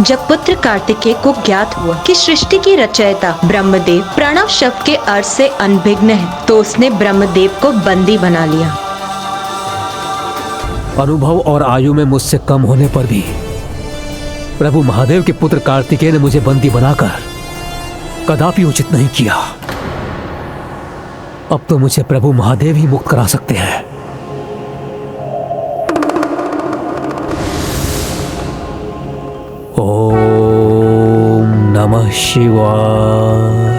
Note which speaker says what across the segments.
Speaker 1: जब पुत्र कार्तिकेय को ज्ञात हुआ कि सृष्टि की रचयिता ब्रह्मदेव प्रणव शब्द के अर्थ से अनभिज्ञ है, तो उसने ब्रह्मदेव को बंदी बना लिया।
Speaker 2: अनुभव और आयु में मुझसे कम होने पर भी प्रभु महादेव के पुत्र कार्तिकेय ने मुझे बंदी बनाकर कदापि उचित नहीं किया। अब तो मुझे प्रभु महादेव ही मुक्त करा सकते हैं। ओम नमः शिवाय।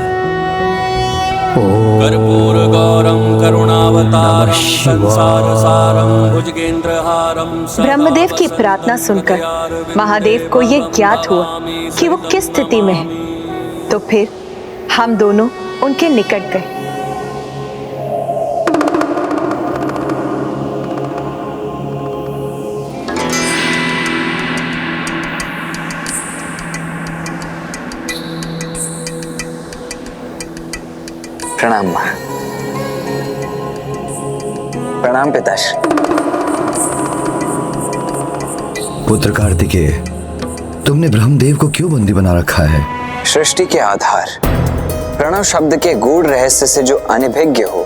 Speaker 3: कर्पूर गौरम करुणावतारम संसार सारम भुजगेंद्रहारम।
Speaker 4: ब्रह्मदेव की प्रार्थना सुनकर महादेव को ये ज्ञात हुआ कि वो किस स्थिति में है, तो फिर हम दोनों उनके निकट गए।
Speaker 5: प्रणाम मां। प्रणाम पिताश्री।
Speaker 6: पुत्र कार्तिकेय, तुमने ब्रह्मदेव को क्यों बंदी बना रखा है?
Speaker 5: सृष्टि के आधार प्रणव शब्द के गूढ़ रहस्य से जो अनभिज्ञ हो,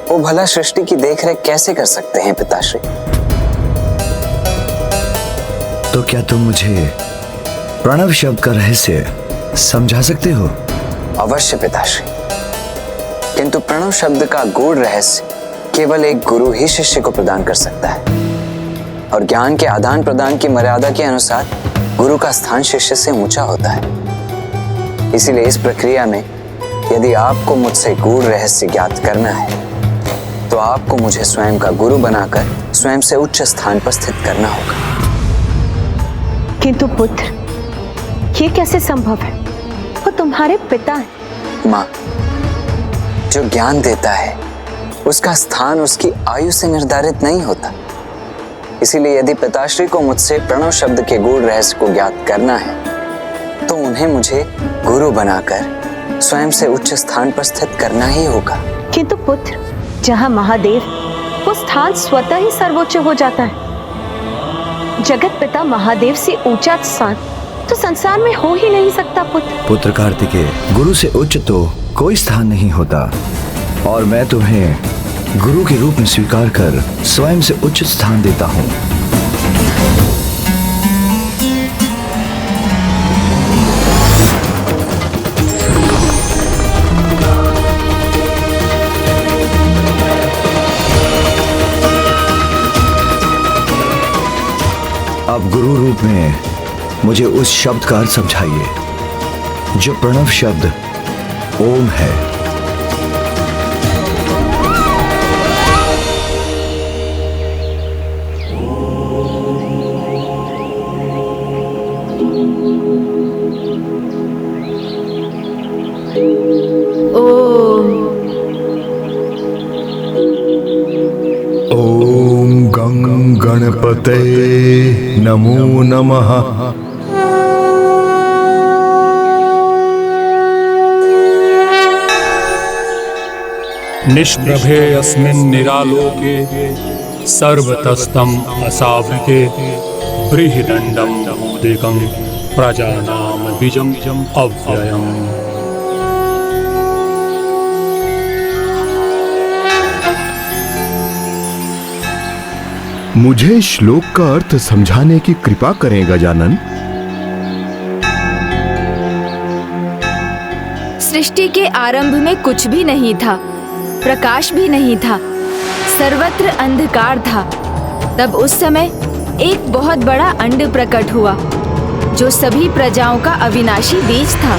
Speaker 5: वो भला सृष्टि की देखरेख कैसे कर सकते हैं पिताश्री?
Speaker 6: तो क्या तुम मुझे प्रणव शब्द का रहस्य समझा सकते हो?
Speaker 5: अवश्य पिताश्री, किंतु प्रणव शब्द का गूढ़ रहस्य केवल एक गुरु ही शिष्य को प्रदान कर सकता है, और ज्ञान के आदान प्रदान की मर्यादा के अनुसार गुरु का स्थान शिष्य से ऊंचा होता है। इसीलिए इस प्रक्रिया में यदि आपको मुझसे गूढ़ रहस्य ज्ञात करना है, तो आपको मुझे स्वयं का गुरु बनाकर स्वयं से उच्च स्थान पर स्थित करना होगा।
Speaker 4: किंतु पुत्र, ये कैसे संभव है? वो तुम्हारे पिता हैं।
Speaker 5: मां, जो ज्ञान देता है उसका स्थान उसकी आयु से निर्धारित नहीं होता। इसीलिए यदि पिताश्री को मुझसे प्रणव शब्द के गूढ़ रहस्य को ज्ञात करना है, तो उन्हें मुझे गुरु बनाकर स्वयं से उच्च स्थान पर स्थित करना ही होगा।
Speaker 4: किंतु पुत्र, जहाँ महादेव, वो स्थान स्वतः ही सर्वोच्च हो जाता है। जगत पिता महादेव से ऊंचा स्थान तो संसार में हो ही नहीं सकता।
Speaker 6: पुत्र कार्तिकेय, गुरु से उच्च तो कोई स्थान नहीं होता, और मैं तुम्हें गुरु के रूप में स्वीकार कर स्वयं से उच्च स्थान देता हूं। अब गुरु रूप में मुझे उस शब्द का अर्थ समझाइए जो प्रणव शब्द ओम है।
Speaker 7: ओम गं गणपते नमो नमः।
Speaker 8: निष्प्रभे अस्मिन् निरालोके सर्वतस्तं असावृते बृहदण्डं उदिकं प्रजानां बीजं अव्ययम्।
Speaker 7: मुझे श्लोक का अर्थ समझाने की कृपा करें गजानन।
Speaker 9: सृष्टि के आरंभ में कुछ भी नहीं था, प्रकाश भी नहीं था, सर्वत्र अंधकार था। तब उस समय एक बहुत बड़ा अंड प्रकट हुआ, जो सभी प्रजाओं का अविनाशी बीज था।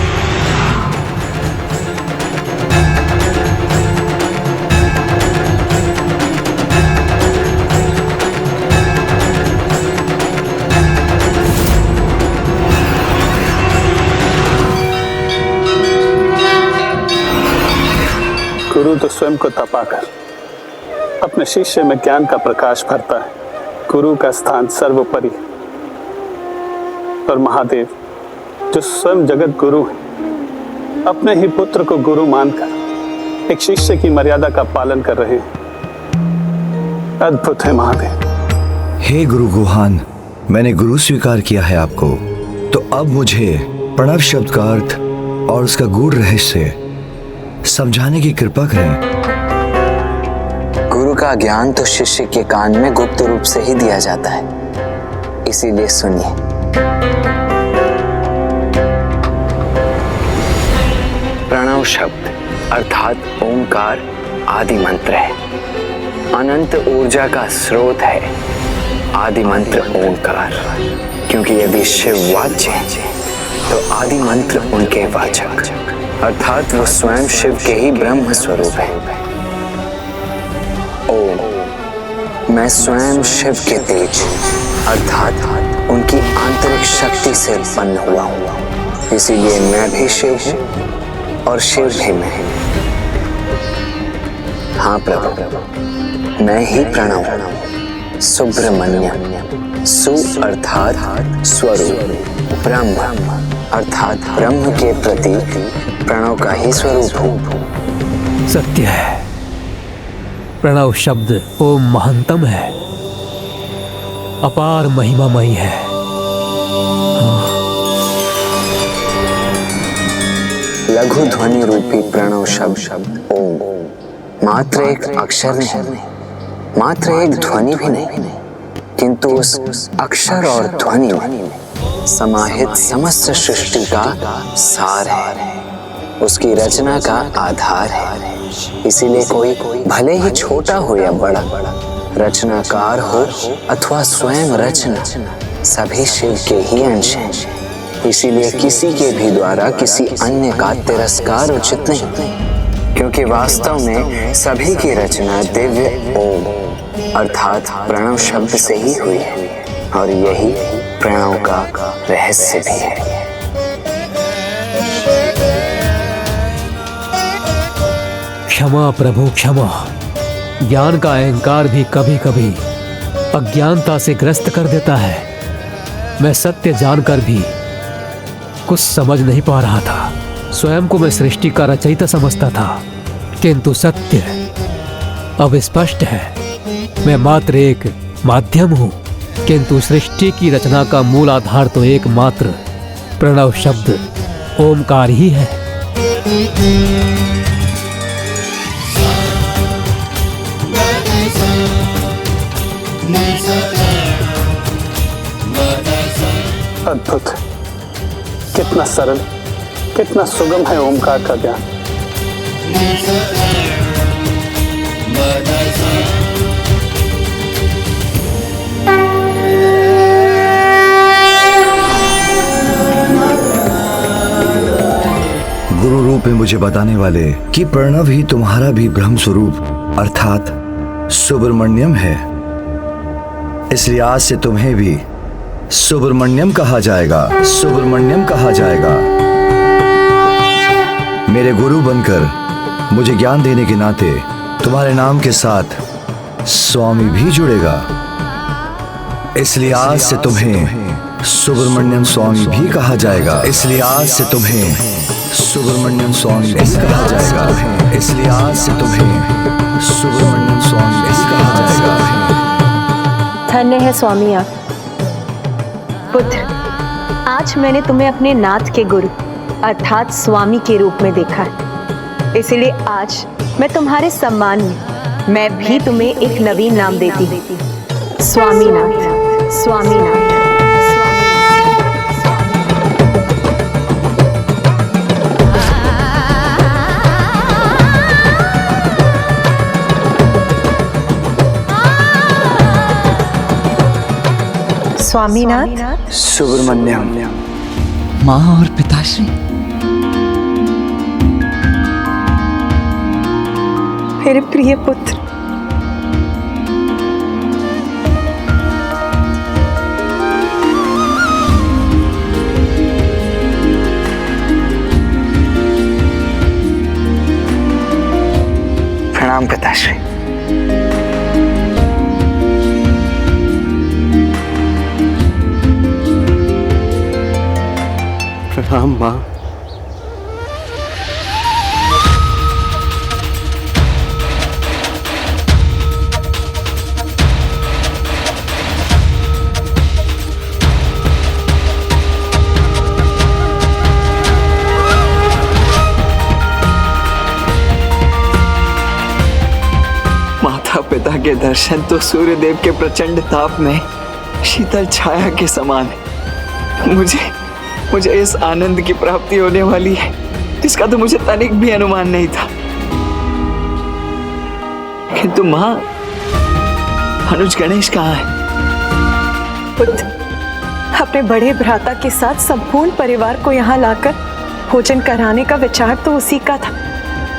Speaker 10: गुरु तो स्वयं को तपाकर अपने शिष्य में ज्ञान का प्रकाश भरता है। गुरु का स्थान सर्वोपरि, और महादेव जो स्वयं जगत गुरु है, अपने ही पुत्र को गुरु मानकर एक शिष्य की मर्यादा का पालन कर रहे हैं। अद्भुत है महादेव।
Speaker 6: हे गुरु गुहान, मैंने गुरु स्वीकार किया है आपको, तो अब मुझे प्रणव शब्द का अर्थ और उसका गूढ़ रहस्य समझाने की कृपा करें।
Speaker 5: गुरु का ज्ञान तो शिष्य के कान में गुप्त रूप से ही दिया जाता है, इसीलिए सुनिए। प्रणव शब्द अर्थात ओंकार आदि मंत्र है, अनंत ऊर्जा का स्रोत है। आदि मंत्र ओंकार, क्योंकि यदि शिव वाच्य है तो आदि मंत्र उनके वाचक अर्थात वो स्वयं शिव के ही ब्रह्म स्वरूप है। ओम, मैं स्वयं शिव के तेज अर्थात उनकी आंतरिक शक्ति से उत्पन्न हुआ हूं, इसीलिए मैं भी शिव हूं और शिव भी मैं। हाँ प्रभु, मैं ही प्रणव सुब्रमण्यम। सु अर्थात स्वरूप, ब्रह्म अर्थात ब्रह्म के प्रतीक प्रणव का ही स्वरूप हूं।
Speaker 2: सत्य है, प्रणव शब्द ओम महानतम है, अपार महिमामयी है।
Speaker 5: लघु ध्वनि रूपी प्रणव शब्द ओम मात्र एक अक्षर नहीं, मात्र एक ध्वनि भी नहीं, किंतु उस अक्षर और ध्वनि में समाहित समस्त सृष्टि का सार है, उसकी रचना का आधार है। इसीलिए कोई भले ही छोटा हो या बड़ा, रचनाकार हो अथवा स्वयं रचना, सभी शिव के ही अंश हैं। इसीलिए किसी के भी द्वारा किसी अन्य का तिरस्कार उचित नहीं, क्योंकि वास्तव में सभी की रचना दिव्य ओम अर्थात प्रणव शब्द से ही हुई है, और यही प्रणव का रहस्य भी है।
Speaker 2: क्षमा प्रभु क्षमा, ज्ञान का अहंकार भी कभी कभी अज्ञानता से ग्रस्त कर देता है। मैं सत्य जानकर भी कुछ समझ नहीं पा रहा था। स्वयं को मैं सृष्टि का रचयिता समझता था, किंतु सत्य अब स्पष्ट है। मैं मात्र एक माध्यम हूं, किंतु सृष्टि की रचना का मूल आधार तो एकमात्र प्रणव शब्द ओमकार ही है।
Speaker 10: अद्भुत, कितना सरल, कितना सुगम है ओमकार का ज्ञान।
Speaker 6: गुरु रूप में मुझे बताने वाले कि प्रणव ही तुम्हारा भी ब्रह्म स्वरूप अर्थात सुब्रमण्यम है, इसलिए आज से तुम्हें भी सुब्रमण्यम कहा जाएगा। सुब्रमण्यम कहा जाएगा। मेरे गुरु बनकर मुझे ज्ञान देने के नाते तुम्हारे नाम के साथ स्वामी भी जुड़ेगा, इसलिए आज से तुम्हें सुब्रमण्यम स्वामी भी कहा जाएगा। इसलिए आज से तुम्हें सुब्रमण्यम स्वामी भी कहा जाएगा। इसलिए आज से तुम्हें सुब्रमण्यम स्वामी भी कहा जाएगा।
Speaker 4: धन्य है स्वामी आप। पुत्र, आज मैंने तुम्हें अपने नाथ के गुरु अर्थात स्वामी के रूप में देखा है, इसलिए आज मैं तुम्हारे सम्मान में मैं भी तुम्हें एक नवीन नाम देती हूँ, स्वामीनाथ। स्वामीनाथ। स्वामीनाथ।
Speaker 5: सुब्रमण्यम।
Speaker 11: माँ और पिताश्री,
Speaker 4: मेरे प्रिय पुत्र,
Speaker 5: प्रणाम पिताश्री।
Speaker 10: प्रणाम माँ।
Speaker 12: के दर्शन तो सूर्यदेव के प्रचंड ताप में शीतल छाया के समान है। मुझे इस आनंद की प्राप्ति होने वाली है जिसका तो मुझे तनिक भी अनुमान नहीं था। किंतु माँ, अनुज गणेश कहाँ है?
Speaker 4: पुत्र, अपने बड़े भ्राता के साथ संपूर्ण परिवार को यहाँ लाकर भोजन कराने का विचार तो उसी का था,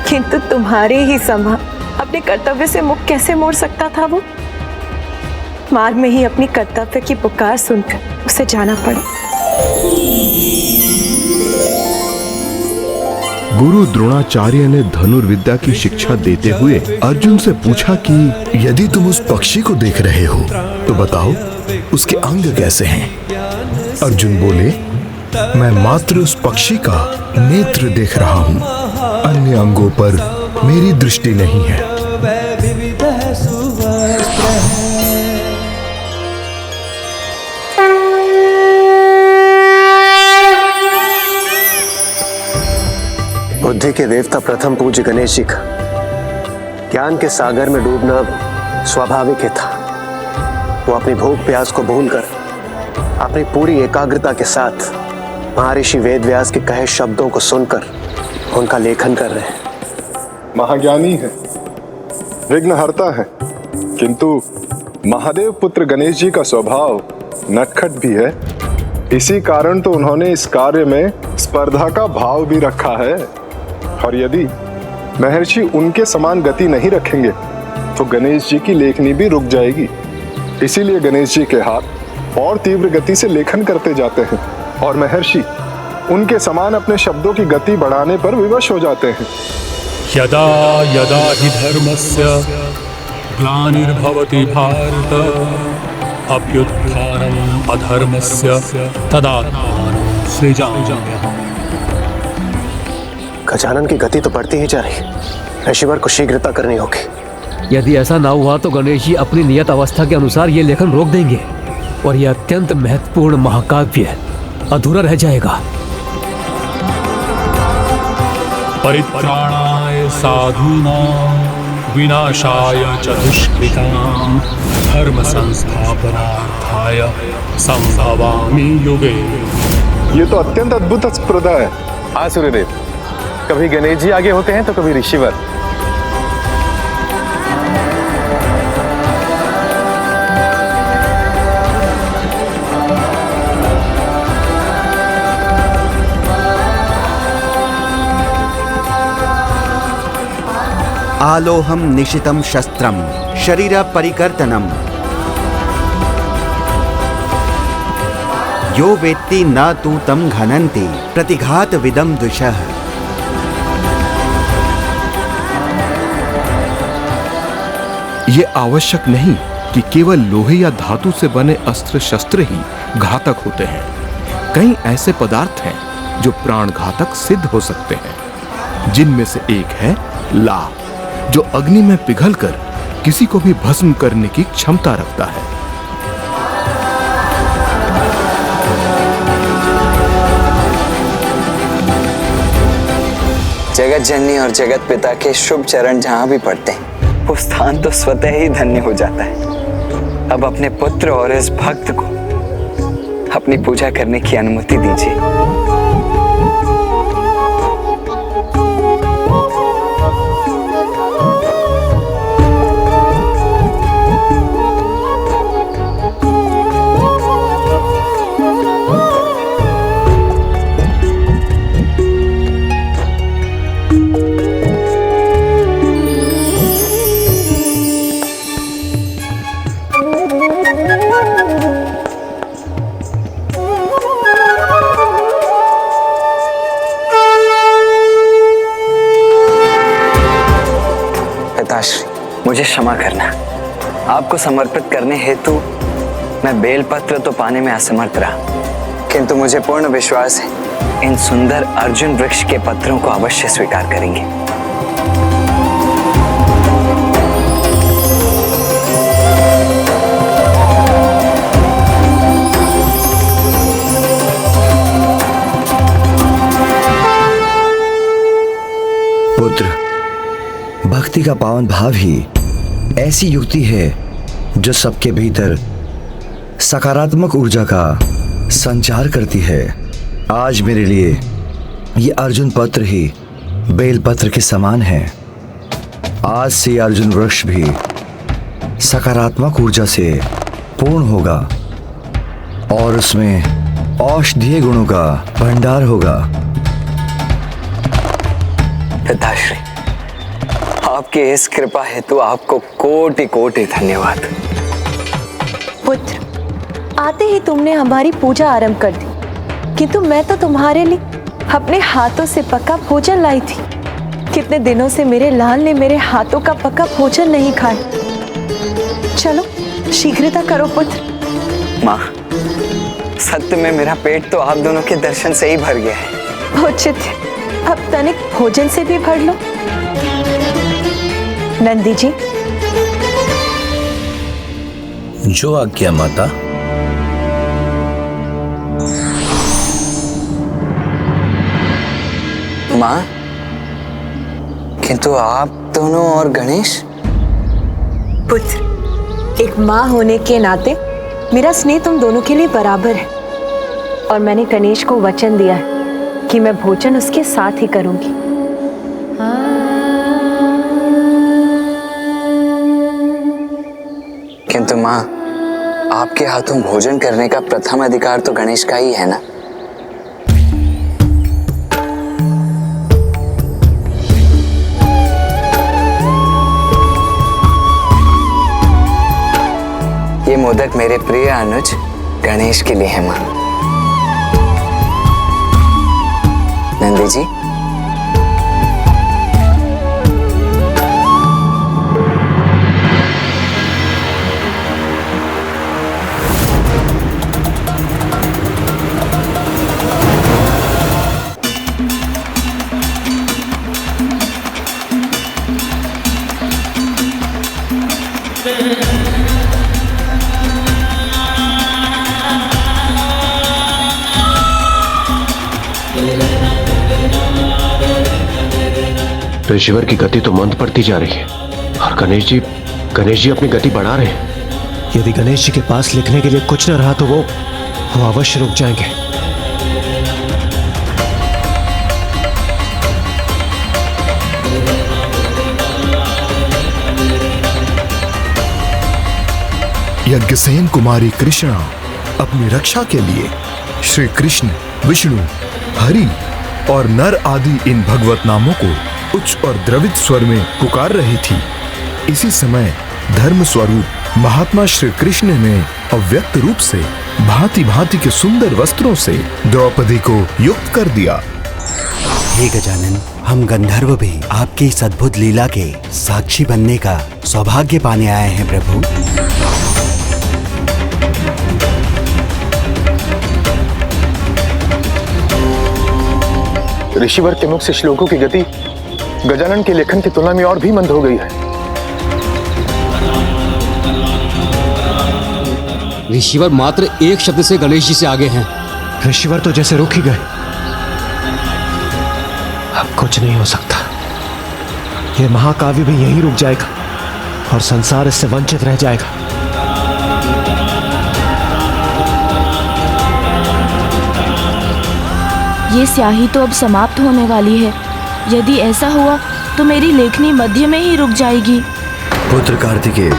Speaker 4: किंतु तुम्हारे ही समान अपने कर्तव्य से मुख कैसे मोड़ सकता था वो? मार्ग में ही अपनी कर्तव्य की पुकार सुनकर उसे जाना पड़ा।
Speaker 7: गुरु द्रोणाचार्य ने धनुर्विद्या की शिक्षा देते हुए अर्जुन से पूछा कि
Speaker 6: यदि तुम उस पक्षी को देख रहे हो तो बताओ उसके अंग कैसे हैं? अर्जुन बोले, मैं मात्र उस पक्षी का नेत्र देख रहा हूँ, अन्य अंगों पर मेरी दृष्टि नहीं है।
Speaker 13: बुद्धि के देवता प्रथम पूज्य गणेश जी का ज्ञान के सागर में डूबना स्वाभाविक ही था। वो अपनी भूख प्यास को भूलकर अपनी पूरी एकाग्रता के साथ महर्षि वेदव्यास के कहे शब्दों को सुनकर उनका लेखन कर रहे हैं।
Speaker 14: महाज्ञानी है, विघ्नहर्ता है, किंतु महादेव पुत्र गणेश जी का स्वभाव नटखट भी है। इसी कारण तो उन्होंने इस कार्य में स्पर्धा का भाव भी रखा है। और यदि महर्षि उनके समान गति नहीं रखेंगे तो गणेश जी की लेखनी भी रुक जाएगी। इसीलिए गणेश जी के हाथ और तीव्र गति से लेखन करते जाते हैं और महर्षि उनके समान अपने शब्दों की गति बढ़ाने पर विवश हो जाते हैं।
Speaker 8: यदा यदा हि धर्मस्य ग्लानिर्भवति भारत अभ्युत्थानम् अधर्मस्य तदात्मानं सृजाम्यहम्।
Speaker 13: गजानन की गति तो बढ़ती ही जा रही है, ऋषिवर को शीघ्रता करनी होगी।
Speaker 2: यदि ऐसा ना हुआ तो गणेश जी अपनी नियत अवस्था के अनुसार ये लेखन रोक देंगे और यह अत्यंत महत्वपूर्ण महाकाव्य अधूरा रह जाएगा।
Speaker 8: परित्राणाय साधूनां विनाशाय च दुष्कृतां धर्म संस्थापनार्थाय संभवामि युगे।
Speaker 14: ये तो अत्यंत अद्भुत स्पर्धा है।
Speaker 13: हाँ सूर्यदेव, कभी गणेश जी आगे होते हैं तो कभी ऋषिवर।
Speaker 11: आलोहम निशितम शस्त्रम शरीर परिकर्तनम यो वेत्ति न तू तम घनन्ति प्रतिघात विदम द्विषः।
Speaker 7: ये आवश्यक नहीं कि केवल लोहे या धातु से बने अस्त्र शस्त्र ही घातक होते हैं। कई ऐसे पदार्थ हैं जो प्राण घातक सिद्ध हो सकते हैं, जिनमें से एक है ला, जो अग्नि में पिघलकर किसी को भी भस्म करने की क्षमता रखता है।
Speaker 5: जगत जननी और जगत पिता के शुभ चरण जहां भी पड़ते हैं वो स्थान तो स्वतः ही धन्य हो जाता है। अब अपने पुत्र और इस भक्त को अपनी पूजा करने की अनुमति दीजिए। मुझे क्षमा करना, आपको समर्पित करने हेतु मैं बेलपत्र तो पाने में असमर्थ रहा, किंतु मुझे पूर्ण विश्वास है इन सुंदर अर्जुन वृक्ष के पत्रों को अवश्य स्वीकार करेंगे।
Speaker 6: पुत्र, भक्ति का पावन भाव ही ऐसी युक्ति है जो सबके भीतर सकारात्मक ऊर्जा का संचार करती है। आज मेरे लिए ये अर्जुन पत्र ही बेल पत्र के समान है। आज से अर्जुन वृक्ष भी सकारात्मक ऊर्जा से पूर्ण होगा और उसमें औषधीय गुणों का भंडार होगा।
Speaker 5: पिताश्री, आपकी इस कृपा हेतु आपको कोटि कोटि धन्यवाद।
Speaker 4: पुत्र, आते ही तुमने हमारी पूजा आरंभ कर दी, किंतु मैं तो तुम्हारे लिए अपने हाथों से पका भोजन लाई थी। कितने दिनों से मेरे लाल ने मेरे हाथों का पका भोजन नहीं खाया। चलो शीघ्रता करो पुत्र।
Speaker 5: माँ, सत्य में मेरा पेट तो आप दोनों के दर्शन से ही भर गया है।
Speaker 4: उचित है, अब तनिक भोजन से भी भर लो। नंदी जी।
Speaker 15: जो आज्ञा माता।
Speaker 5: माँ, किंतु आप दोनों और गणेश?
Speaker 4: पुत्र, एक माँ होने के नाते मेरा स्नेह तुम दोनों के लिए बराबर है और मैंने गणेश को वचन दिया है कि मैं भोजन उसके साथ ही करूंगी।
Speaker 5: किंतु माँ, आपके हाथों भोजन करने का प्रथम अधिकार तो गणेश का ही है ना? ये मोदक मेरे प्रिय अनुज गणेश के लिए है माँ। नंदी जी।
Speaker 15: ऋषिवर की गति तो मंद पड़ती जा रही है और गणेश जी अपनी गति बढ़ा रहे हैं।
Speaker 13: यदि गणेश जी के पास लिखने के लिए कुछ न रहा तो वो अवश्य रुक जाएंगे।
Speaker 7: यज्ञसेन कुमारी कृष्णा अपनी रक्षा के लिए श्री कृष्ण, विष्णु, हरि और नर आदि इन भगवत नामों को उच्च और द्रवित स्वर में पुकार रही थी। इसी समय धर्म स्वरूप महात्मा श्री कृष्ण ने अव्यक्त रूप से भांति भांति के सुंदर वस्त्रों से द्रौपदी को युक्त कर दिया।
Speaker 11: हे गजानन, हम गंधर्व भी आपकी इस अद्भुत लीला के साक्षी बनने का सौभाग्य पाने आए हैं प्रभु।
Speaker 14: ऋषिवर के मुख से श्लोकों की गति गजानन के लेखन की तुलना में और भी मंद हो गई है।
Speaker 16: ऋषिवर मात्र एक शब्द से गणेश जी से आगे हैं।
Speaker 13: ऋषिवर तो जैसे रुक ही गए। अब कुछ नहीं हो सकता। यह महाकाव्य भी यहीं रुक जाएगा और संसार इससे वंचित रह जाएगा।
Speaker 9: ये स्याही तो अब समाप्त होने वाली है। यदि ऐसा हुआ तो मेरी लेखनी मध्य में ही रुक जाएगी।
Speaker 6: पुत्र कार्तिकेय,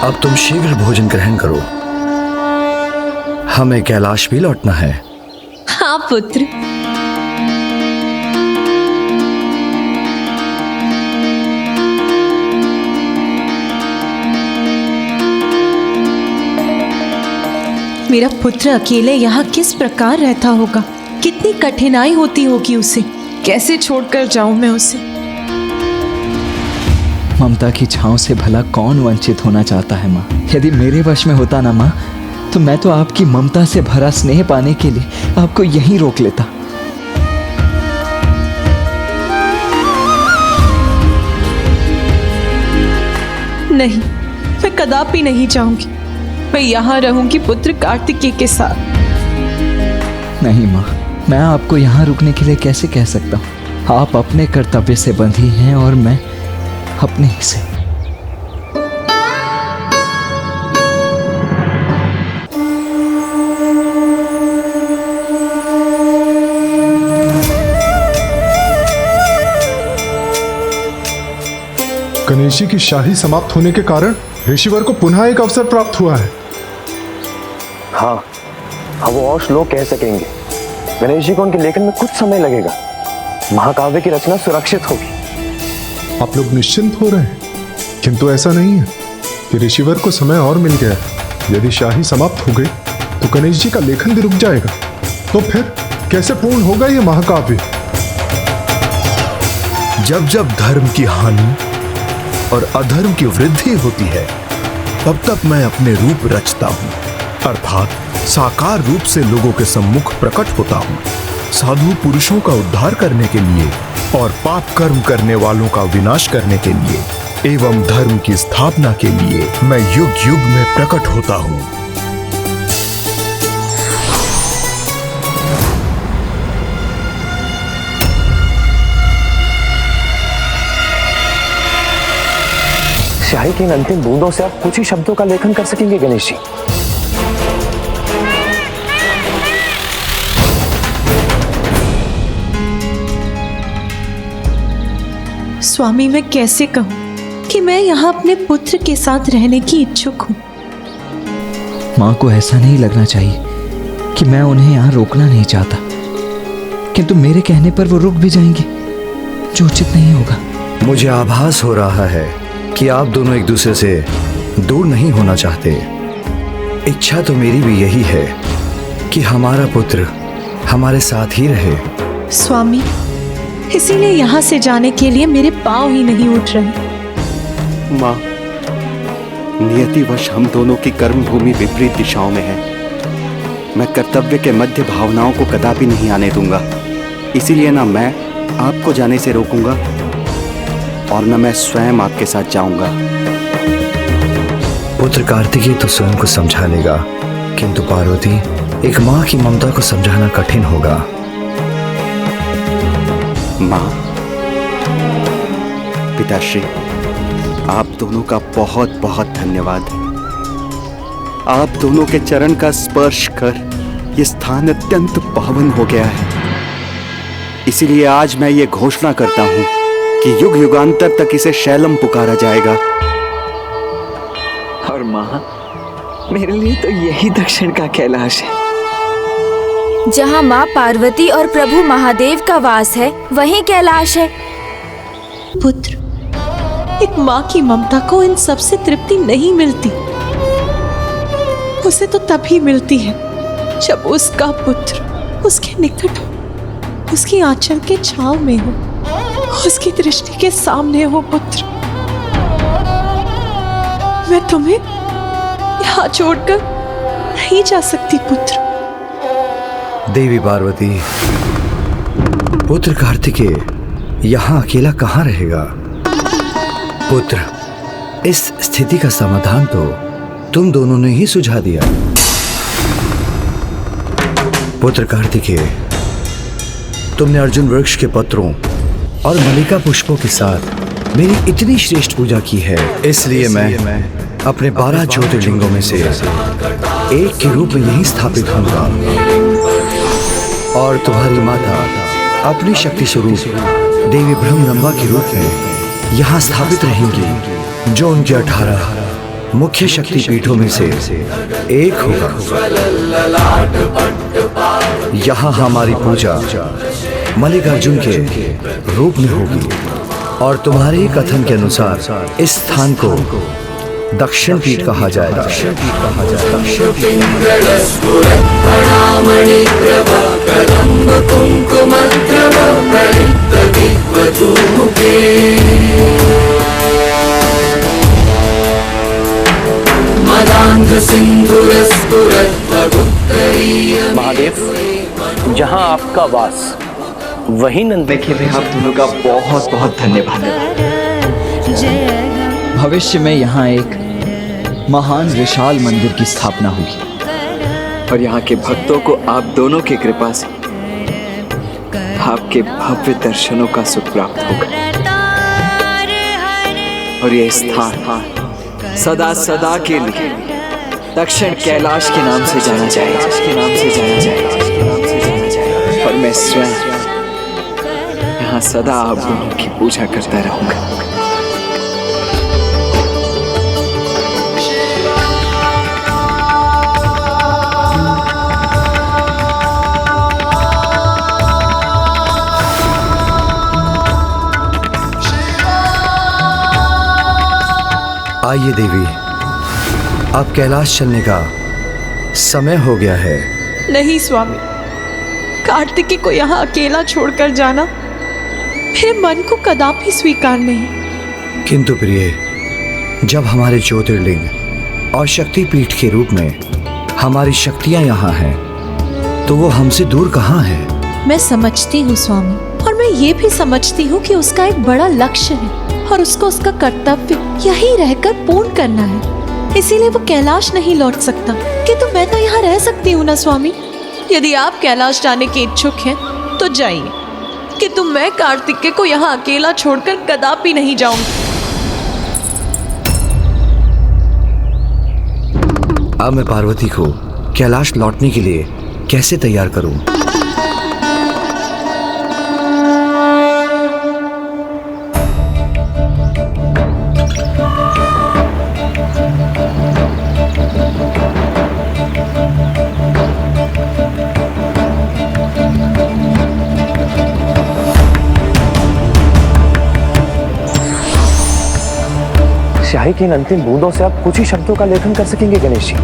Speaker 6: अब तुम शीघ्र भोजन ग्रहण करो। हमें कैलाश भी लौटना है।
Speaker 1: हाँ पुत्र। मेरा पुत्र अकेले यहाँ किस प्रकार रहता होगा। कितनी कठिनाई होती होगी उसे। कैसे छोड़कर जाऊं मैं उसे।
Speaker 12: ममता की छांव से भला कौन वंचित होना चाहता है माँ। यदि मेरे वश में होता ना माँ, तो मैं तो आपकी ममता से भरा स्नेह पाने के लिए आपको यहीं रोक लेता।
Speaker 1: नहीं, मैं कदापि नहीं चाहूंगी। मैं यहाँ रहूंगी पुत्र कार्तिकेय के साथ।
Speaker 12: नहीं माँ, मैं आपको यहाँ रुकने के लिए कैसे कह सकता हूँ। आप अपने कर्तव्य से बंधी हैं और मैं अपने ही से।
Speaker 14: गणेश जी की शाही समाप्त होने के कारण ऋषिवर को पुनः एक अवसर प्राप्त हुआ है।
Speaker 13: हाँ, अब वो और श्लोक कह सकेंगे। गणेश जी को उनके लेखन में कुछ समय लगेगा। महाकाव्य की रचना सुरक्षित होगी।
Speaker 14: आप लोग निश्चिंत हो रहे हैं, किंतु ऐसा नहीं है कि ऋषिवर को समय और मिल गया है। यदि शाही समाप्त हो गई तो गणेश जी का लेखन भी रुक जाएगा। तो फिर कैसे पूर्ण होगा ये महाकाव्य?
Speaker 6: जब जब धर्म की हानि और अधर्म की वृद्धि होती है, तब तक मैं अपने रूप रचता हूं, अर्थात साकार रूप से लोगों के सम्मुख प्रकट होता हूं। साधु पुरुषों का उद्धार करने के लिए और पाप कर्म करने वालों का विनाश करने के लिए एवं धर्म की स्थापना के लिए मैं युग युग में प्रकट होता हूं।
Speaker 13: शाही की इन अंतिम बूंदों से आप कुछ ही शब्दों का लेखन कर सकेंगे गणेश जी।
Speaker 17: स्वामी, मैं कैसे कहूं कि मैं यहाँ अपने पुत्र के साथ रहने की इच्छुक हूँ।
Speaker 12: माँ को ऐसा नहीं लगना चाहिए कि मैं उन्हें यहाँ रोकना नहीं चाहता, किंतु मेरे कहने पर वो रुक भी जाएंगे, जो उचित नहीं होगा।
Speaker 6: मुझे आभास हो रहा है कि आप दोनों एक दूसरे से दूर नहीं होना चाहते। इच्छा तो मेरी भी यही है कि हमारा पुत्र हमारे साथ ही रहे।
Speaker 17: स्वामी, इसीलिए यहाँ से जाने के लिए मेरे पांव ही नहीं उठ रहे।
Speaker 11: माँ, नियतिवश हम दोनों की कर्म भूमि विपरीत दिशाओं में है। मैं कर्तव्य के मध्य भावनाओं को कदापि नहीं आने दूंगा। इसीलिए ना मैं आपको जाने से रोकूंगा और न मैं स्वयं आपके साथ जाऊंगा।
Speaker 6: पुत्र कार्तिकेय तो स्वयं को समझा लेगा, किंतु पार्वती, एक माँ की ममता को समझाना कठिन होगा।
Speaker 11: माँ, पिताश्री, आप दोनों का बहुत बहुत धन्यवाद। आप दोनों के चरण का स्पर्श कर ये स्थान अत्यंत पावन हो गया है। इसीलिए आज मैं ये घोषणा करता हूं कि युग युगांतर तक इसे शैलम पुकारा जाएगा।
Speaker 12: और माँ, मेरे लिए तो यही दक्षिण का कैलाश है।
Speaker 9: जहाँ माँ पार्वती और प्रभु महादेव का वास है, वहीं कैलाश है।
Speaker 17: पुत्र, एक माँ की ममता को इन सबसे तृप्ति नहीं मिलती। उसे तो तभी मिलती है जब उसका पुत्र उसके निकट हो, उसकी आंचल के छांव में हो, उसकी दृष्टि के सामने हो। पुत्र, मैं तुम्हें यहाँ छोड़कर नहीं जा सकती। पुत्र,
Speaker 6: देवी पार्वती, पुत्र कार्तिकेय यहाँ अकेला कहाँ रहेगा? पुत्र, इस स्थिति का समाधान तो तुम दोनों ने ही सुझा दिया। पुत्र कार्तिकेय, तुमने अर्जुन वृक्ष के पत्रों और मल्लिका पुष्पों के साथ मेरी इतनी श्रेष्ठ पूजा की है, इसलिए मैं अपने 12 ज्योतिर्लिंगों में से एक के रूप में यहीं स्थापित होऊंगा और तुम्हारी माता अपनी शक्ति स्वरूप देवी ब्रह्मरंभा के रूप में यहाँ स्थापित रहेंगी, जो उनके 18 मुख्य शक्ति पीठों में से एक होगा। यहाँ हमारी पूजा मल्लिकार्जुन के रूप में होगी और तुम्हारे कथन के अनुसार इस स्थान को दक्षिण पीठ कहा जाएगा।
Speaker 13: महादेव, जहाँ आपका वास वही नंद
Speaker 12: के लिए आप दोनों का बहुत बहुत धन्यवाद। भविष्य में यहाँ एक महान विशाल मंदिर की स्थापना होगी और यहाँ के भक्तों को आप दोनों की कृपा से आपके भव्य दर्शनों का सुख प्राप्त होगा और यह स्थान सदा सदा के लिए दक्षिण कैलाश के नाम से जाना जाएगा। और मैं स्वयं यहाँ सदा आप दोनों की पूजा करता रहूंगा।
Speaker 6: आइए देवी, अब कैलाश चलने का समय हो गया है।
Speaker 17: नहीं स्वामी, कार्तिकेय को यहाँ अकेला छोड़कर जाना मेरे मन को कदापि स्वीकार नहीं।
Speaker 6: किंतु प्रिय, जब हमारे ज्योतिर्लिंग और शक्तिपीठ के रूप में हमारी शक्तियां यहाँ हैं, तो वो हमसे दूर कहाँ है?
Speaker 17: मैं समझती हूँ स्वामी, और मैं ये भी समझती हूँ कि उसका एक बड़ा लक्ष्य है और उसको उसका कर्तव्य यहीं रहकर पूर्ण करना है। इसीलिए वो कैलाश नहीं लौट सकता। किंतु मैं तो यहाँ रह सकती हूँ ना स्वामी। यदि आप कैलाश जाने के इच्छुक हैं तो जाइए, किंतु मैं कार्तिकेय को यहाँ अकेला छोड़कर कदापि नहीं जाऊंगी।
Speaker 6: अब मैं पार्वती को कैलाश लौटने के लिए कैसे तैयार करूं?
Speaker 13: स्याही की इन अंतिम बूंदों से आप कुछ ही शब्दों का लेखन कर सकेंगे गणेश जी।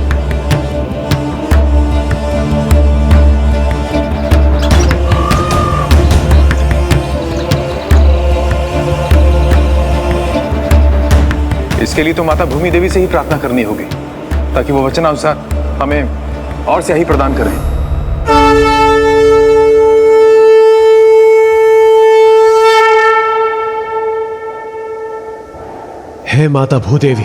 Speaker 14: इसके लिए तो माता भूमि देवी से ही प्रार्थना करनी होगी, ताकि वो वचनानुसार हमें और स्याही प्रदान करें।
Speaker 2: हे माता भूदेवी,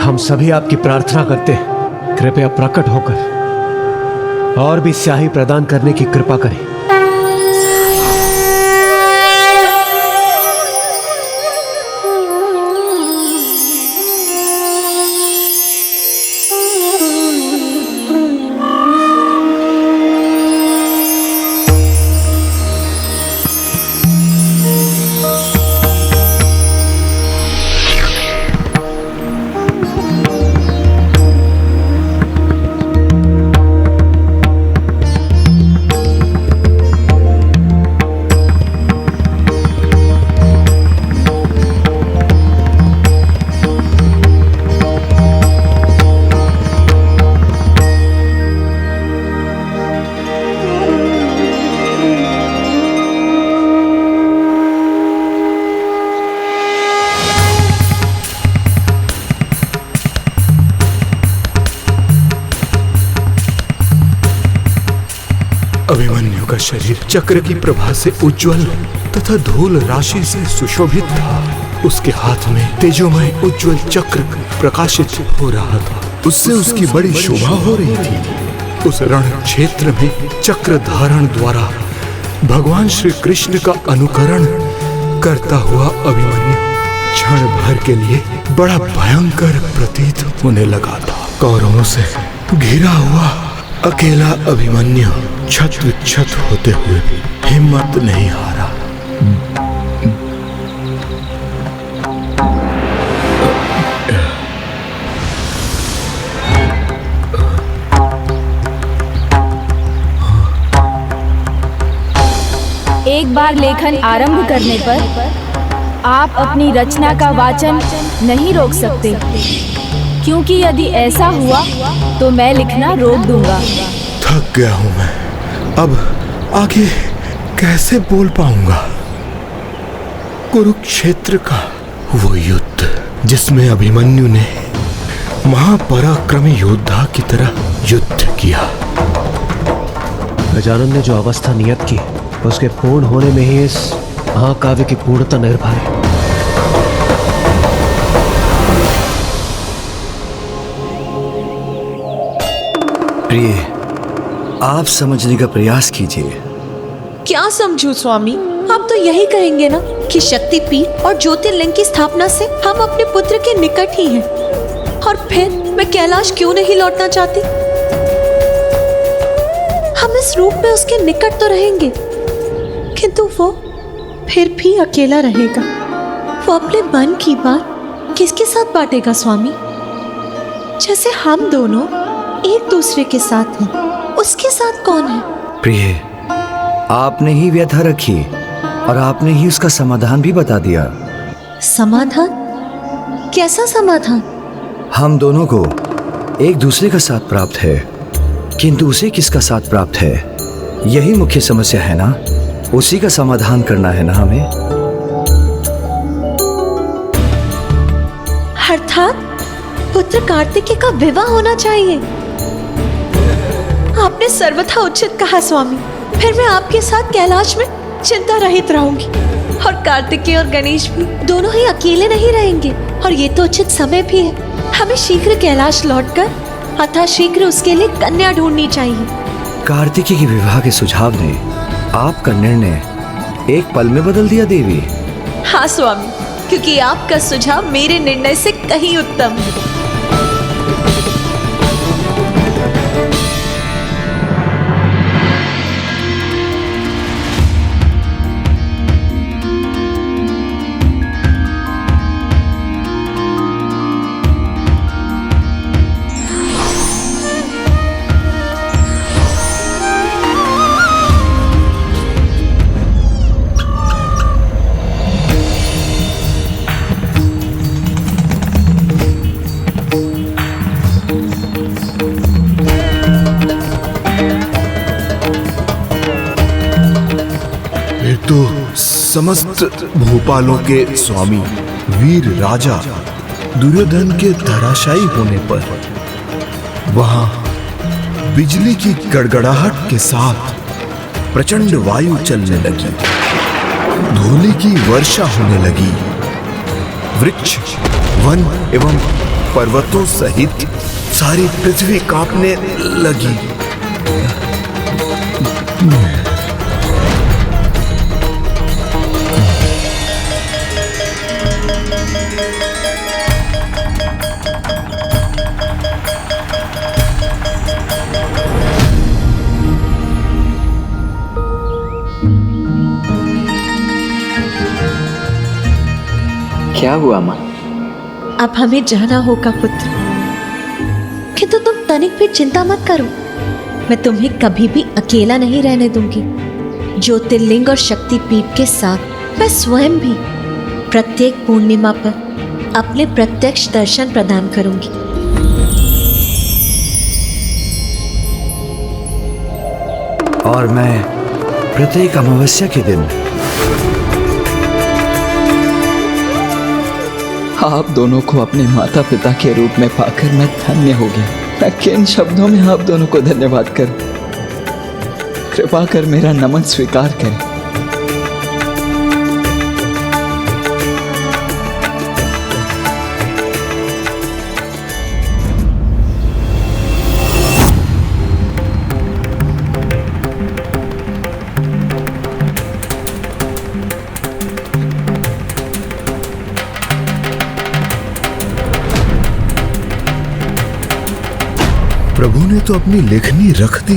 Speaker 2: हम सभी आपकी प्रार्थना करते हैं, कृपया प्रकट होकर और भी स्याही प्रदान करने की कृपा करें।
Speaker 7: अभिमन्यु का शरीर चक्र की प्रभा से उज्जवल तथा धूल राशि से सुशोभित था। उसके हाथ में तेजोमय उज्जवल चक्र प्रकाशित हो रहा था। उससे उसकी बड़ी शोभा हो रही थी। उस रण क्षेत्र में चक्र धारण द्वारा भगवान श्री कृष्ण का अनुकरण करता हुआ अभिमन्यु क्षण भर के लिए बड़ा भयंकर प्रतीत होने लगा था। कौरवों से घिरा हुआ अकेला अभिमन्यु छत विक्षत होते हुए हिम्मत नहीं हारा।
Speaker 9: एक बार लेखन आरंभ करने पर आप अपनी रचना का वाचन नहीं रोक सकते, क्योंकि यदि ऐसा हुआ तो मैं लिखना रोक दूंगा।
Speaker 7: थक गया हूं मैं, अब आगे कैसे बोल पाऊंगा। कुरुक्षेत्र का वो युद्ध जिसमें अभिमन्यु ने महापराक्रमी योद्धा की तरह युद्ध किया।
Speaker 2: गजानन ने जो अवस्था नियत की, उसके पूर्ण होने में ही इस महाकाव्य की पूर्णता निर्भर है।
Speaker 6: प्रिय, आप समझने का प्रयास कीजिए।
Speaker 17: क्या समझूं स्वामी? आप तो यही कहेंगे ना कि शक्तिपीठ और ज्योतिर्लिंग की स्थापना से हम अपने पुत्र के निकट ही हैं, और फिर मैं कैलाश क्यों नहीं लौटना चाहती? हम इस रूप में उसके निकट तो रहेंगे, किंतु वो फिर भी अकेला रहेगा। वो अपने मन की बात किसके साथ बांटेगा स्वामी? जैसे हम दोनों एक दूसरे के साथ हैं, उसके साथ कौन है?
Speaker 6: प्रिय, आपने ही व्यथा रखी और आपने ही उसका समाधान भी बता दिया।
Speaker 17: समाधान? कैसा समाधान?
Speaker 6: हम दोनों को एक दूसरे का साथ प्राप्त है, किंतु उसे किसका साथ प्राप्त है, यही मुख्य समस्या है ना। उसी का समाधान करना है ना हमें।
Speaker 17: अर्थात पुत्र कार्तिकेय का विवाह होना चाहिए। आपने सर्वथा उचित कहा स्वामी। फिर मैं आपके साथ कैलाश में चिंता रहित रहूंगी और कार्तिकेय और गणेश भी दोनों ही अकेले नहीं रहेंगे। और ये तो उचित समय भी है। हमें शीघ्र कैलाश लौटकर अतः शीघ्र उसके लिए कन्या ढूंढनी चाहिए।
Speaker 6: कार्तिकेय के विवाह के सुझाव ने आपका निर्णय एक पल में बदल दिया देवी।
Speaker 17: हाँ स्वामी, क्योंकि आपका सुझाव मेरे निर्णय से कहीं उत्तम है।
Speaker 7: समस्त भूपालों के स्वामी वीर राजा दुर्योधन के धराशायी होने पर वहां बिजली की गड़गड़ाहट के साथ प्रचंड वायु चलने लगी, धूलि की वर्षा होने लगी, वृक्ष, वन एवं पर्वतों सहित सारी पृथ्वी कांपने लगी।
Speaker 12: क्या हुआ माँ?
Speaker 17: अब हमें जाना होगा पुत्र, किंतु तुम तनिक भी चिंता मत करो। मैं तुम्हें कभी भी अकेला नहीं रहने दूंगी। ज्योतिर्लिंग और शक्तिपीठ के साथ मैं स्वयं भी प्रत्येक पूर्णिमा पर अपने प्रत्यक्ष दर्शन प्रदान करूंगी।
Speaker 6: और मैं प्रत्येक अमावस्या के दिन
Speaker 12: आप दोनों को अपने माता पिता के रूप में पाकर मैं धन्य हो गया। मैं किन शब्दों में आप दोनों को धन्यवाद करूं? कृपा कर मेरा नमन स्वीकार करें।
Speaker 7: प्रभु ने तो अपनी लेखनी रख दी।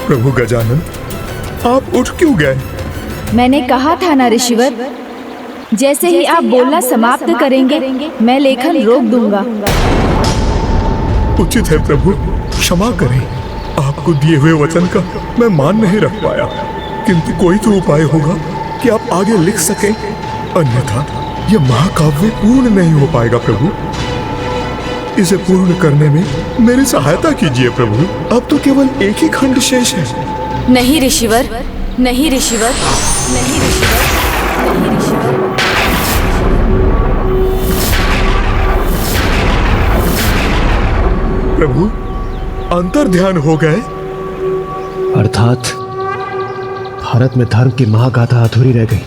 Speaker 14: प्रभु गजानन, आप उठ क्यों गए?
Speaker 9: मैंने कहा था ना ऋषिवर, जैसे ही आप बोलना समाप्त करेंगे मैं लेखन रोक दूंगा।
Speaker 14: उचित है प्रभु, क्षमा करें। आपको दिए हुए वचन का मैं मान नहीं रख पाया, किंतु कोई तो उपाय होगा कि आप आगे लिख सकें, अन्यथा यह महाकाव्य पूर्ण नहीं हो पाएगा। प्रभु, इसे पूर्ण करने में मेरी सहायता कीजिए प्रभु। अब तो केवल एक ही खंड शेष है।
Speaker 9: नहीं ऋषिवर, नहीं ऋषिवर, नहीं ऋषिवर, नहीं ऋषिवर।
Speaker 14: प्रभु, अंतर ध्यान हो गए।
Speaker 15: अर्थात भारत में धर्म की महागाथा अधूरी रह गई।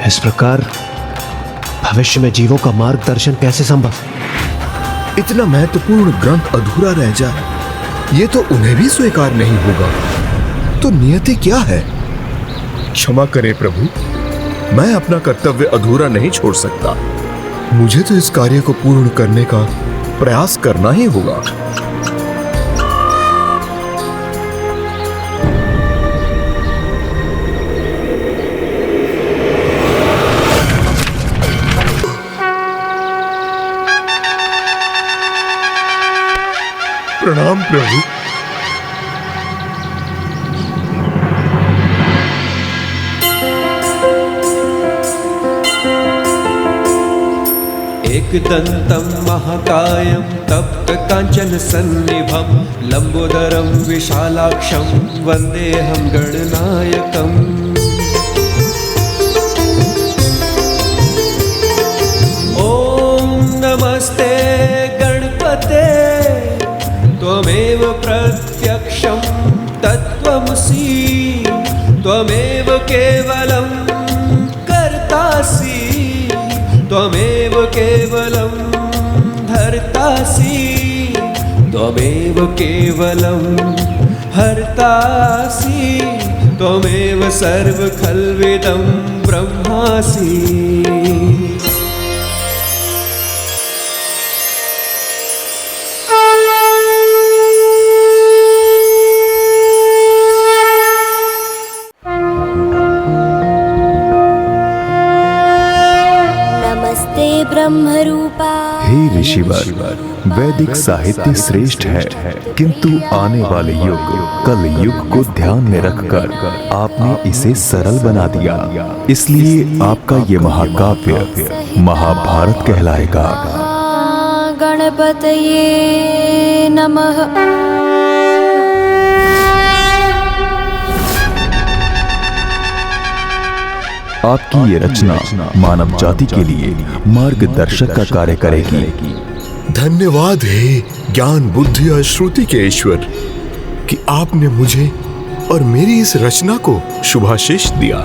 Speaker 15: इस प्रकार भविष्य में जीवों का मार्गदर्शन कैसे संभव?
Speaker 7: इतना महत्वपूर्ण ग्रंथ अधूरा रह जाए, ये तो उन्हें भी स्वीकार नहीं होगा। तो नियति क्या है? क्षमा करें प्रभु, मैं अपना कर्तव्य अधूरा नहीं छोड़ सकता। मुझे तो इस कार्य को पूर्ण करने का प्रयास करना ही होगा।
Speaker 14: प्रणाम प्रभु।
Speaker 18: एकदन्तं महाकायं तप्तकाञ्चन सन्निभं लम्बोदरं विशालाक्षं वन्देऽहं गणनायकम्। ॐ नमस्ते गणपते त्वमेव प्रत्यक्षं तत्त्वमसि त्वमेव केवलं कर्तासि त्वमेव केवलं धर्तासि त्वमेव केवलं हर्तासि त्वमेव सर्वखल्विदं ब्रह्मासि।
Speaker 19: ब्रह्मरूपा।
Speaker 6: हे ऋषिवर, वैदिक साहित्य श्रेष्ठ है, किंतु आने वाले युग कल युग को ध्यान में रखकर आपने इसे सरल बना दिया, इसलिए आपका ये महाकाव्य महाभारत कहलाएगा।
Speaker 19: गणपतये नमः।
Speaker 6: आपकी ये रचना मानव जाति के लिए मार्गदर्शक का कार्य करेगी।
Speaker 14: धन्यवाद हे ज्ञान बुद्धि और श्रुति के ईश्वर कि आपने मुझे और मेरी इस रचना को शुभाशीष दिया।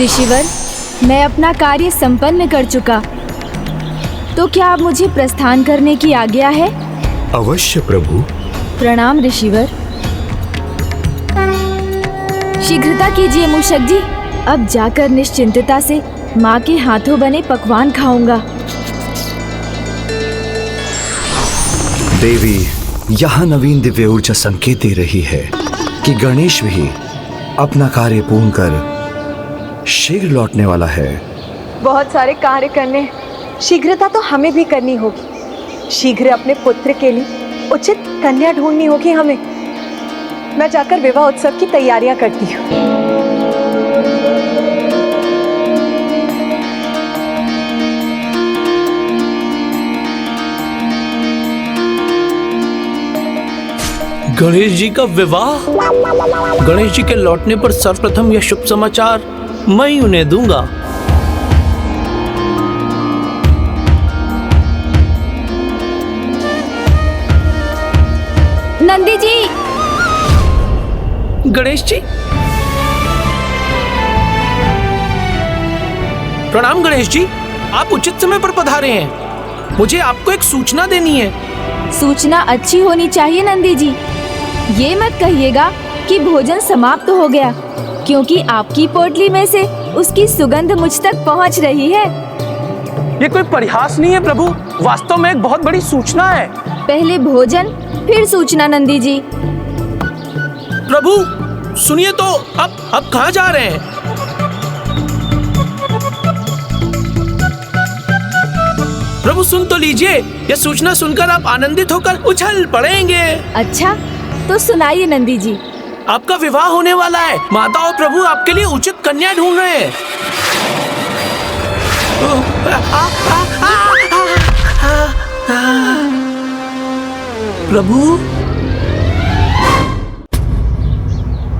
Speaker 9: ऋषिवर, मैं अपना कार्य संपन्न कर चुका, तो क्या अब मुझे प्रस्थान करने की आज्ञा है?
Speaker 14: अवश्य प्रभु।
Speaker 9: प्रणाम ऋषिवर। शीघ्रता कीजिए मूषक जी, अब जाकर निश्चिंतता से माँ के हाथों बने पकवान खाऊंगा।
Speaker 6: देवी, यहाँ नवीन दिव्य ऊर्जा संकेत दे रही है कि गणेश भी अपना कार्य पूर्ण कर शीघ्र लौटने वाला है।
Speaker 4: बहुत सारे कार्य करने, शीघ्रता तो हमें भी करनी होगी। शीघ्र अपने पुत्र के लिए उचित कन्या ढूंढनी होगी हमें। मैं जाकर विवाह उत्सव की तैयारियां करती हूँ।
Speaker 20: गणेश जी का विवाह? गणेश जी के लौटने पर सर्वप्रथम यह शुभ समाचार मैं ही उन्हें दूंगा।
Speaker 9: नंदी जी।
Speaker 20: गणेश जी, प्रणाम गणेश जी, आप उचित समय पर पधारे हैं। मुझे आपको एक सूचना देनी है।
Speaker 9: सूचना अच्छी होनी चाहिए नंदी जी। ये मत कहिएगा कि भोजन समाप्त हो गया, क्योंकि आपकी पोटली में से उसकी सुगंध मुझ तक पहुंच रही है।
Speaker 20: ये कोई परिहास नहीं है प्रभु, वास्तव में एक बहुत बड़ी सूचना है।
Speaker 9: पहले भोजन फिर सूचना नंदी जी।
Speaker 20: प्रभु सुनिए तो, अब कहाँ जा रहे हैं? प्रभु सुन तो लीजिए, यह सूचना सुनकर आप आनंदित होकर उछल पड़ेंगे।
Speaker 9: अच्छा तो सुनाइए नंदी जी।
Speaker 20: आपका विवाह होने वाला है। माता और प्रभु आपके लिए उचित कन्या ढूंढ रहे हैं। प्रभु,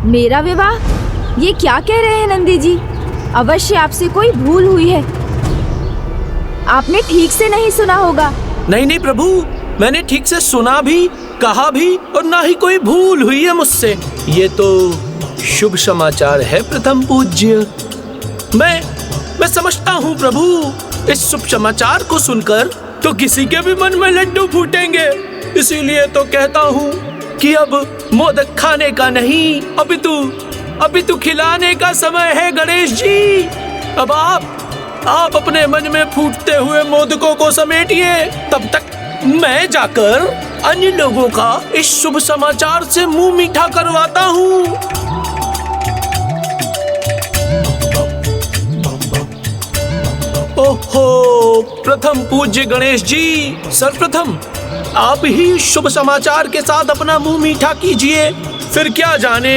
Speaker 9: मेरा विवाह? ये क्या कह रहे हैं नंदी जी? अवश्य आपसे कोई भूल हुई है। आपने ठीक से नहीं सुना होगा।
Speaker 20: नहीं प्रभु, मैंने ठीक से सुना भी, कहा भी, और ना ही कोई भूल हुई है मुझसे। ये तो शुभ समाचार है प्रथम पूज्य। मैं समझता हूँ प्रभु, इस शुभ समाचार को सुनकर तो किसी के भी मन में लड्डू फूटेंगे। इसीलिए तो कहता हूँ कि अब मोदक खाने का नहीं, अपितु खिलाने का समय है गणेश जी। अब आप अपने मन में फूटते हुए मोदकों को समेटिए। तब तक मैं जाकर अन्य लोगों का इस शुभ समाचार से मुंह मीठा करवाता हूँ। ओहो प्रथम पूज्य गणेश जी, सर्वप्रथम आप ही शुभ समाचार के साथ अपना मुंह मीठा कीजिए। फिर क्या जाने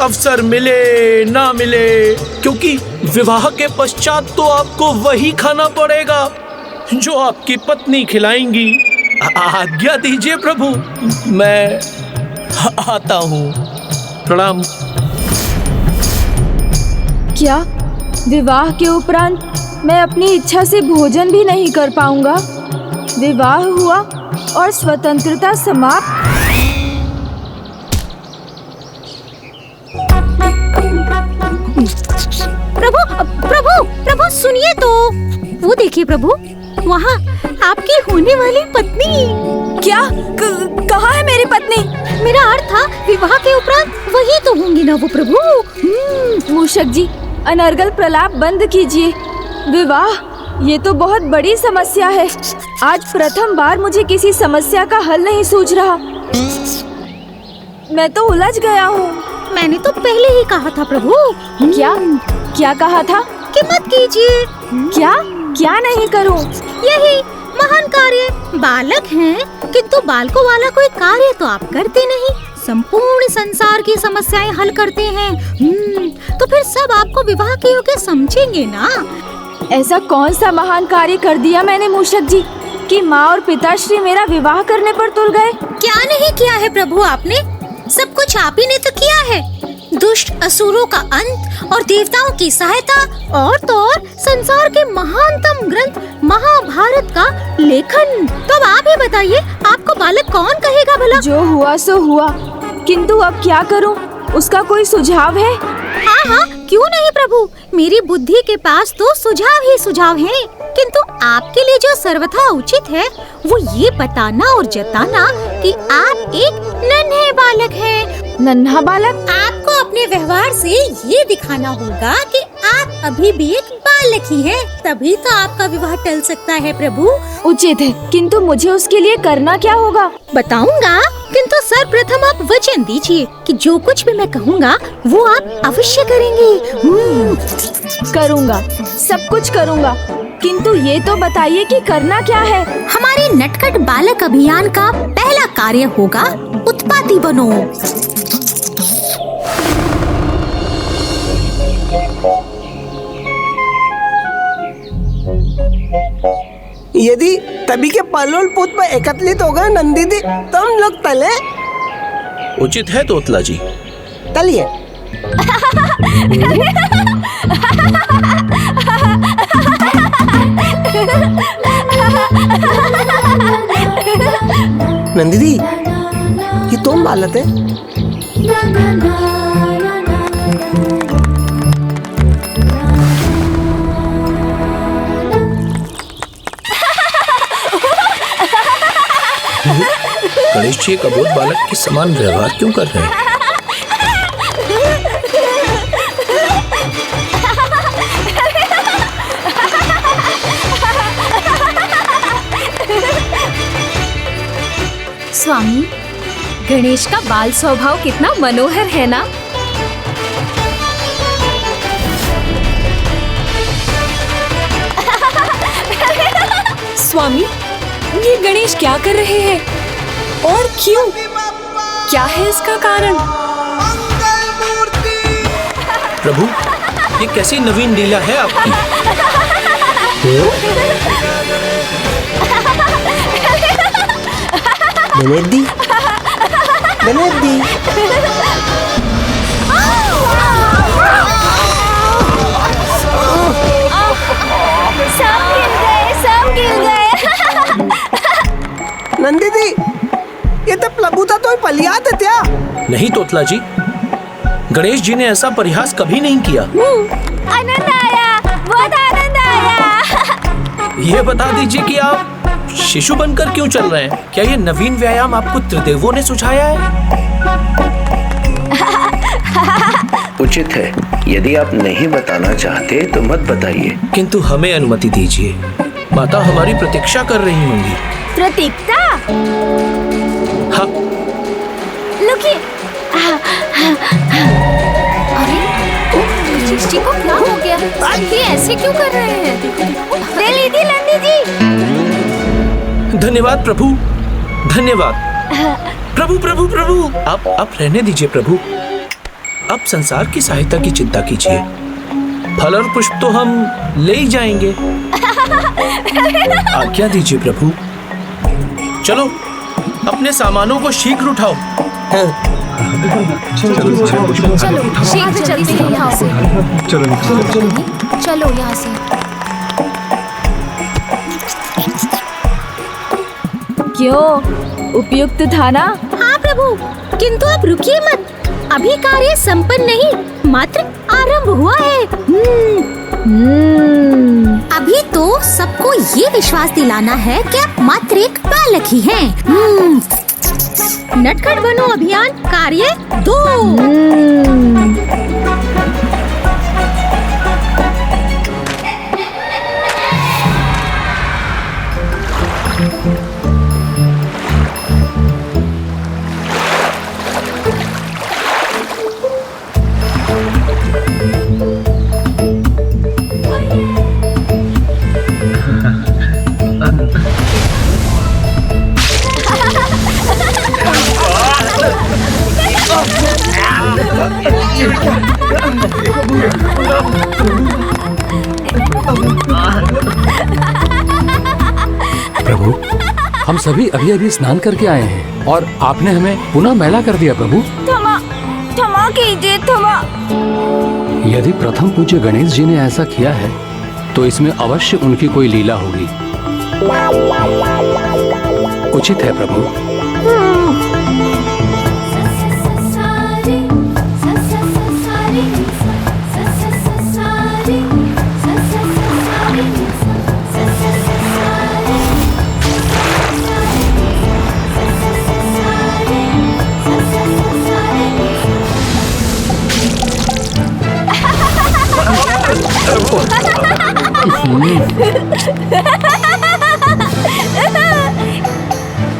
Speaker 20: अवसर मिले ना मिले, क्योंकि विवाह के पश्चात तो आपको वही खाना पड़ेगा जो आपकी पत्नी खिलाएंगी। आज्ञा दीजिए प्रभु, मैं आता हूँ। प्रणाम।
Speaker 9: क्या विवाह के उपरांत मैं अपनी इच्छा से भोजन भी नहीं कर पाऊंगा? विवाह हुआ और स्वतंत्रता समाप्त।
Speaker 21: प्रभु प्रभु प्रभु सुनिए तो, वो देखिए प्रभु, वहाँ आपकी होने वाली पत्नी।
Speaker 9: क्या? कहाँ है मेरी पत्नी?
Speaker 21: मेरा अर्थ था विवाह के उपरांत वही तो होंगी ना वो प्रभु।
Speaker 9: मूषक जी, अनर्गल प्रलाप बंद कीजिए। विवाह, ये तो बहुत बड़ी समस्या है। आज प्रथम बार मुझे किसी समस्या का हल नहीं सूझ रहा। मैं तो उलझ गया हूँ।
Speaker 21: मैंने तो पहले ही कहा था प्रभु।
Speaker 9: क्या? क्या कहा था?
Speaker 21: कि मत कीजिए।
Speaker 9: क्या? क्या नहीं करूँ?
Speaker 21: यही महान कार्य। बालक हैं, किंतु बालकों वाला कोई कार्य तो आप करते नहीं। संपूर्ण संसार की समस्याएं हल करते हैं। तो फिर सब आपको विवाह के योग्य समझेंगे ना।
Speaker 9: ऐसा कौन सा महान कार्य कर दिया मैंने मूषक जी कि माँ और पिताश्री मेरा विवाह करने पर तुल गए?
Speaker 21: क्या नहीं किया है प्रभु आपने? सब कुछ आप ही ने तो किया है। दुष्ट असुरों का अंत और देवताओं की सहायता, और तो और संसार के महानतम ग्रंथ महाभारत का लेखन। तो अब आप ही बताइए, आपको बालक कौन कहेगा भला?
Speaker 9: जो हुआ सो हुआ, किंतु अब क्या करूं? उसका कोई सुझाव है?
Speaker 21: हाँ हाँ, क्यों नहीं प्रभु, मेरी बुद्धि के पास तो सुझाव ही सुझाव हैं। किंतु आपके लिए जो सर्वथा उचित है वो ये बताना और जताना कि आप एक नन्हे बालक हैं।
Speaker 9: नन्हा बालक?
Speaker 21: आपको अपने व्यवहार से ये दिखाना होगा कि आप अभी भी एक बालक ही हैं, तभी तो आपका विवाह टल सकता है प्रभु।
Speaker 9: उचित है, किंतु मुझे उसके लिए करना क्या होगा?
Speaker 21: बताऊंगा, किंतु सर्वप्रथम आप वचन दीजिए कि जो कुछ भी मैं कहूँगा वो आप अवश्य करेंगे।
Speaker 9: करूँगा, सब कुछ करूँगा, किंतु ये तो बताइए कि करना क्या है?
Speaker 21: हमारे नटखट बालक अभियान का पहला कार्य होगा उत्पाती बनो।
Speaker 22: यदि तभी के पलोल पुत में एकत्रित हो गए नंदी दी, तो हम लोग तले।
Speaker 20: उचित है तोतला जी।
Speaker 22: तलिए। नंदी दी, ये तुम बालक है?
Speaker 20: गणेश जी एक अबोध बालक के समान व्यवहार क्यों कर रहे हैं?
Speaker 21: स्वामी, गणेश का बाल स्वभाव कितना मनोहर है ना।
Speaker 17: स्वामी, ये गणेश क्या कर रहे हैं और क्यों? क्या है इसका कारण?
Speaker 20: प्रभु, ये कैसी नवीन लीला है आपकी?
Speaker 22: ननेदी, ननेदी।
Speaker 21: सब गिर गए।
Speaker 22: नंदी दी, ये तो प्रभुता तो पलियात है क्या?
Speaker 20: नहीं तोतला जी, गणेश जी ने ऐसा परिहास कभी नहीं किया।
Speaker 21: आनंद आया, बहुत आनंद आया।
Speaker 20: ये बता दीजिए कि आप शिशु बनकर क्यों चल रहे हैं? क्या ये नवीन व्यायाम आपको त्रिदेवों ने सुझाया है?
Speaker 23: उचित है, यदि आप नहीं बताना चाहते तो मत बताइए।
Speaker 20: किंतु हमें अनुमति दीजिए, माता हमारी प्रतीक्षा कर रही होंगी।
Speaker 21: प्रतीक्षा?
Speaker 20: हाँ।
Speaker 21: लुकी। अरे, गणेश जी को क्या हो गया? ये ऐसे क्यों कर रहे हैं? दीदी, नंदी जी।
Speaker 20: धन्यवाद प्रभु, धन्यवाद। प्रभु प्रभु प्रभु, आप रहने दीजिए प्रभु। अब संसार की सहायता की चिंता कीजिए। फल और पुष्प तो हम ले ही जाएंगे। आज्ञा दीजिए प्रभु। चलो अपने सामानों को शीघ्र उठाओ।
Speaker 19: चलो शीघ्र चलते हैं यहाँ से। चलो यहाँ से।
Speaker 9: क्यों, उपयुक्त था ना?
Speaker 21: हाँ प्रभु, किंतु आप रुकिए मत। अभी कार्य संपन्न नहीं, मात्र आरंभ हुआ है। अभी तो सबको ये विश्वास दिलाना है कि आप मात्र एक बालक ही हैं। नटखट बनो अभियान कार्य 2।
Speaker 2: प्रभु, हम सभी अभी अभी स्नान करके आए हैं और आपने हमें पुनः मैला कर दिया प्रभु।
Speaker 9: क्षमा कीजिए, क्षमा।
Speaker 2: यदि प्रथम पूज्य गणेश जी ने ऐसा किया है तो इसमें अवश्य उनकी कोई लीला होगी। उचित है प्रभु।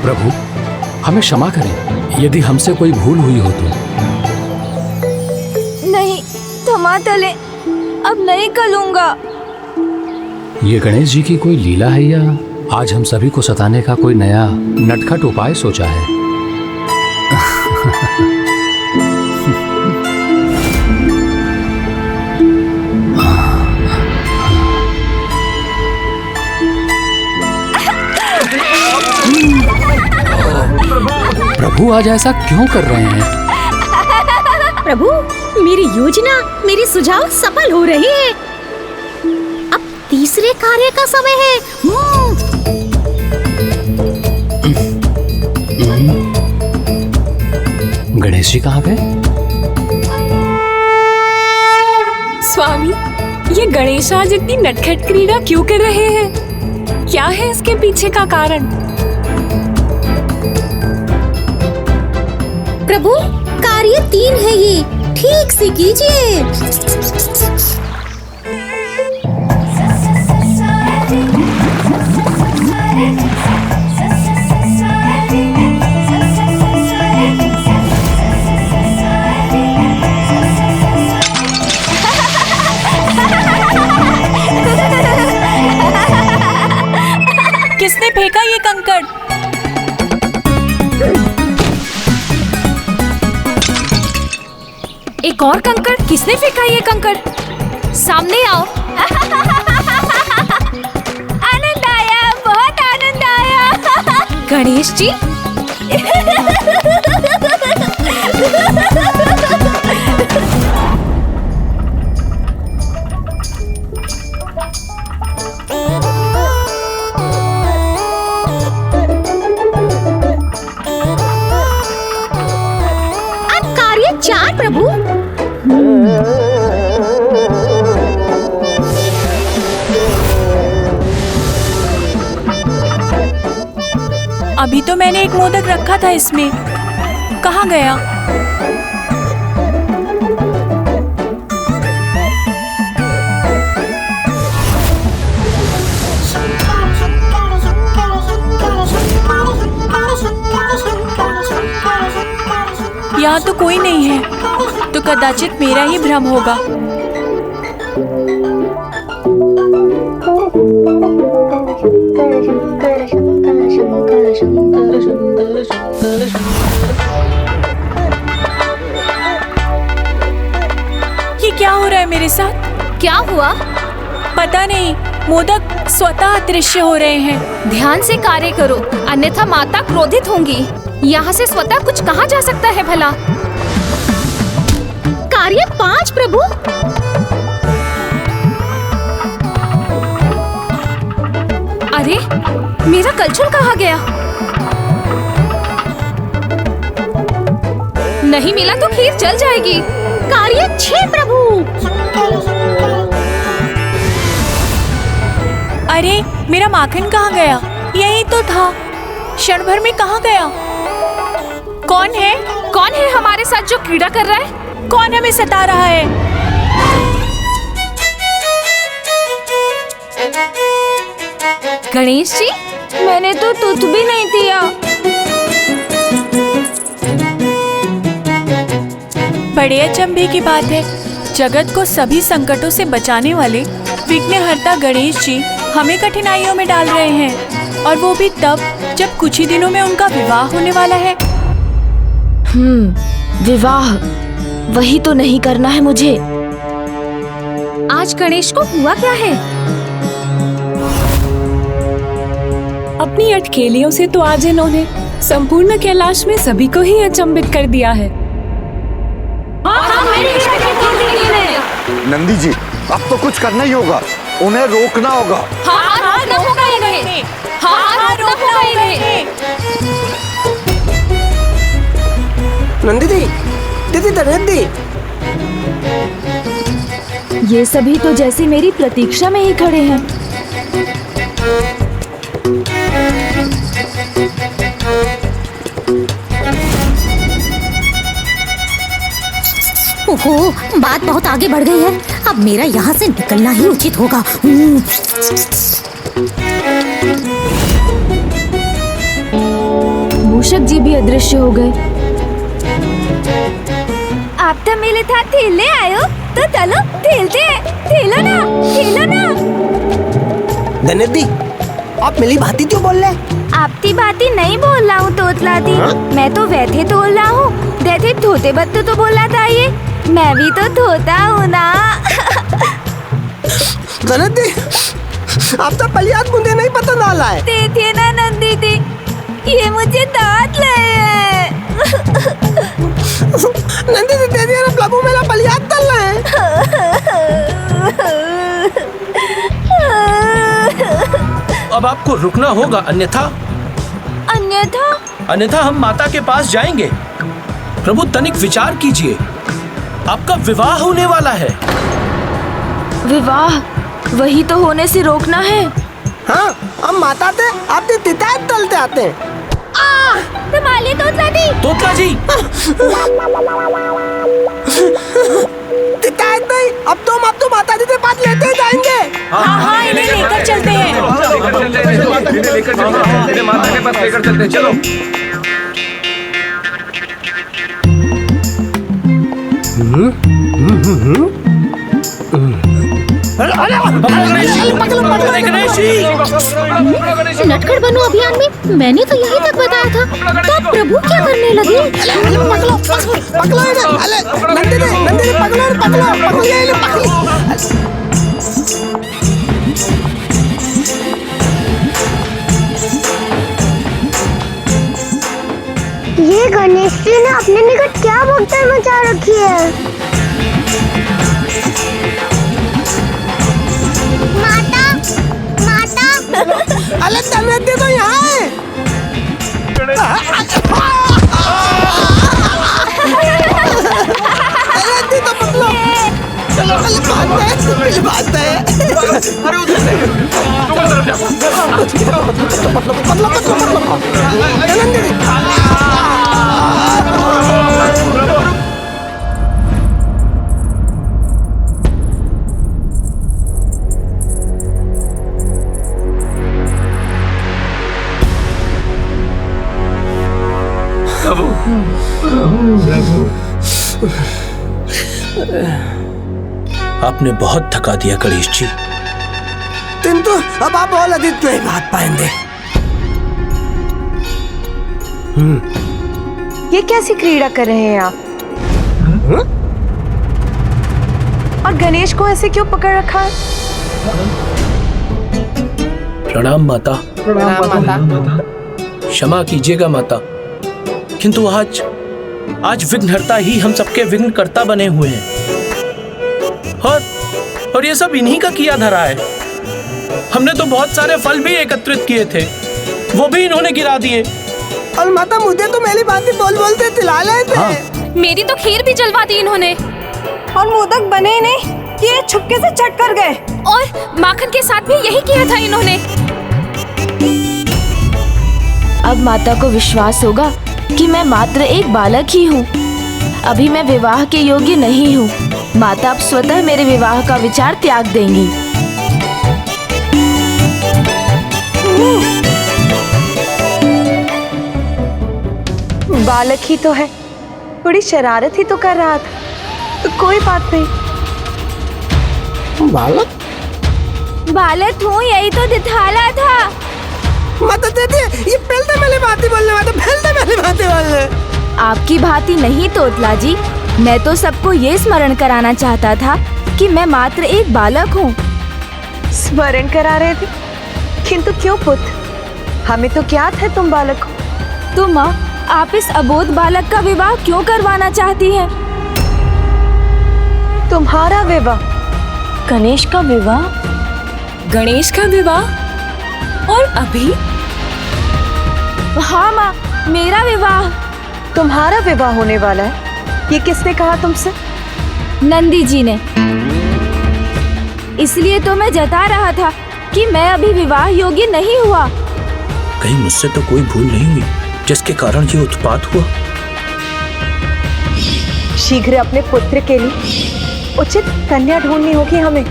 Speaker 2: प्रभु, हमें क्षमा करें यदि हमसे कोई भूल हुई हो तो।
Speaker 9: नहीं, क्षमा तले, अब नहीं करूंगा।
Speaker 2: ये गणेश जी की कोई लीला है या आज हम सभी को सताने का कोई नया नटखट उपाय सोचा है? प्रभु आज ऐसा क्यों कर रहे हैं?
Speaker 21: प्रभु, मेरी योजना, मेरी सुझाव सफल हो रही है। अब तीसरे कार्य का समय है।
Speaker 2: गणेश जी कहाँ गए?
Speaker 3: स्वामी, ये गणेश आज इतनी नटखट क्रीड़ा क्यों कर रहे हैं? क्या है इसके पीछे का कारण?
Speaker 21: प्रभु, कार्य 3 है ये, ठीक से कीजिए।
Speaker 3: किसने फेंका ये कंकड़? एक और कंकड़? किसने फेंका ये कंकड़? सामने आओ।
Speaker 9: आनंद आया, बहुत आनंद आया।
Speaker 3: गणेश जी,
Speaker 21: अब कार्य 4 प्रभु।
Speaker 3: अभी तो मैंने एक मोदक रखा था इसमें, कहाँ गया? यहाँ तो कोई नहीं है, तो कदाचित मेरा ही भ्रम होगा। ये क्या हो रहा है मेरे साथ?
Speaker 9: क्या हुआ?
Speaker 3: पता नहीं, मोदक स्वतः अदृश्य हो रहे हैं।
Speaker 9: ध्यान से कार्य करो, अन्यथा माता क्रोधित होंगी। यहाँ से स्वतः कुछ कहा जा सकता है भला?
Speaker 21: कार्य 5 प्रभु।
Speaker 9: अरे मेरा कलछुल कहाँ गया? नहीं मिला तो खीर जल जाएगी।
Speaker 21: कार्य 6 प्रभु।
Speaker 3: अरे मेरा माखन कहाँ गया? यही तो था, क्षण भर में कहाँ गया? कौन है?
Speaker 9: कौन है हमारे साथ जो क्रीड़ा कर रहा है?
Speaker 3: कौन हमें सता रहा है?
Speaker 9: गणेश जी, मैंने तो दूध भी नहीं दिया।
Speaker 3: बड़े अचंभे की बात है, जगत को सभी संकटों से बचाने वाले विघ्नहर्ता गणेश जी हमें कठिनाइयों में डाल रहे हैं, और वो भी तब जब कुछ ही दिनों में उनका विवाह होने वाला है।
Speaker 9: विवाह वही तो नहीं करना है मुझे। आज गणेश को हुआ क्या है?
Speaker 3: अपनी अटखेलियों से तो आज इन्होंने संपूर्ण कैलाश में सभी को ही अचंभित कर दिया है।
Speaker 6: नंदी जी, अब तो कुछ करना ही होगा, उन्हें रोकना होगा।
Speaker 22: नंदी दी, दीदी दीदी।
Speaker 9: ये सभी तो जैसे मेरी प्रतीक्षा में ही खड़े हैं।
Speaker 21: ओहो, बात बहुत आगे बढ़ गई है। अब मेरा यहाँ से निकलना ही उचित होगा।
Speaker 9: मूषक जी भी अदृश्य हो गए। आप तो मेरे साथ खेलने आयो, तो चलो खेलते हैं। खेलो ना, खेलो ना।
Speaker 22: धनेदी, आप मिली भांति क्यों बोल रहे?
Speaker 9: आपकी बातें नहीं बोल रहा हूँ तोतला दी, मैं तो वैसे बोल रहा हूँ जैसे धोते बत्तू तो बोला था। ये मैं भी तो धोता हूँ ना।
Speaker 22: धनेदी, आप तो पलियात मुझे नहीं पता डाला है।
Speaker 9: देखिए ना नंदी दी, ये मुझे दांत लाए हैं।
Speaker 22: नंदी दी दे दिया ना प्रभु, मेरा पलियात डाल रहा है।
Speaker 20: अब आपको रुकना होगा, अन्यथा हम माता के पास जाएंगे। प्रभु तनिक विचार कीजिए, आपका विवाह होने वाला है।
Speaker 9: विवाह वही तो होने से रोकना है।
Speaker 22: हाँ, हम माता थे, आपने तितायत तलते आते हैं।
Speaker 9: संभालिए तोतला दी।
Speaker 20: तोतला जी,
Speaker 22: तितायत नहीं, अब तो माता जी के पास लेते जाएंगे।
Speaker 3: हाँ, इन्हें लेकर चलते हैं।
Speaker 20: माता के पास लेकर चलते हैं, चलो।
Speaker 21: नटखट बनो अभियान में मैंने तो यहीं तक बताया था, तो प्रभु क्या करने लगे?
Speaker 5: ये गणेश जी ने अपने निकट क्या भगदड़ मचा रखी है? माता, माता।
Speaker 22: अरे दमेती तो यहाँ है। अरे तो मतलब, चलो बात है। अरे उधर से,
Speaker 20: आपने बहुत थका दिया गणेश जी।
Speaker 22: किंतु अब आप और अधिक नहीं बात पाएंगे।
Speaker 4: ये कैसी क्रीड़ा कर रहे हैं आप? और गणेश को ऐसे क्यों पकड़ रखा है?
Speaker 20: प्रणाम माता। क्षमा कीजिएगा माता, किंतु आज विघ्नहर्ता ही हम सबके विघ्नकर्ता बने हुए हैं और ये सब इन्हीं का किया धरा है। हमने तो बहुत सारे फल भी एकत्रित किए थे, वो भी इन्होंने गिरा दिए।
Speaker 22: और माता मुझे तो मेरी बातें बोलते तिला रहे थे।
Speaker 20: हाँ।
Speaker 9: मेरी तो खीर भी जलवा दी इन्होंने।
Speaker 4: और मोदक बने ही नहीं, ये छुपके से चट कर गए।
Speaker 9: और माखन के साथ भी यही किया था इन्होंने। अब माता को विश्वास होगा कि मैं मात्र एक बालक ही हूँ। अभी मैं विवाह के योग्य नहीं हूँ। माता अब स्वतः मेरे विवाह का विचार त्याग देंगी।
Speaker 4: बालक ही तो है, थोड़ी शरारत ही तो कर रहा था, तो कोई बात नहीं।
Speaker 9: बालक हूँ, यही तो दिखाला था।
Speaker 22: माता दीदी, ये पहले मेरी बातें बोलने वाले, पहले मेरी बातें बोलने।
Speaker 9: आपकी भांति नहीं तोतला जी, मैं तो सबको ये स्मरण कराना चाहता था कि मैं मात्र एक बालक हूँ।
Speaker 4: स्मरण करा रहे थे, किंतु क्यों पुत्र? हमें तो ज्ञात है तुम बालक हो।
Speaker 9: तो माँ, आप इस अबोध बालक का विवाह क्यों करवाना चाहती हैं?
Speaker 4: तुम्हारा विवाह?
Speaker 9: गणेश का विवाह?
Speaker 3: गणेश का विवाह? और अभी?
Speaker 9: हाँ माँ, मेरा विवाह।
Speaker 4: तुम्हारा विवाह होने वाला है? ये किसने कहा तुमसे?
Speaker 9: नंदी जी ने। इसलिए तो मैं जता रहा था कि मैं अभी विवाह योग्य नहीं हुआ।
Speaker 20: कहीं मुझसे तो कोई भूल नहीं हुई जिसके कारण ये उत्पात हुआ?
Speaker 4: शीघ्र अपने पुत्र के लिए उचित कन्या ढूंढनी होगी हमें।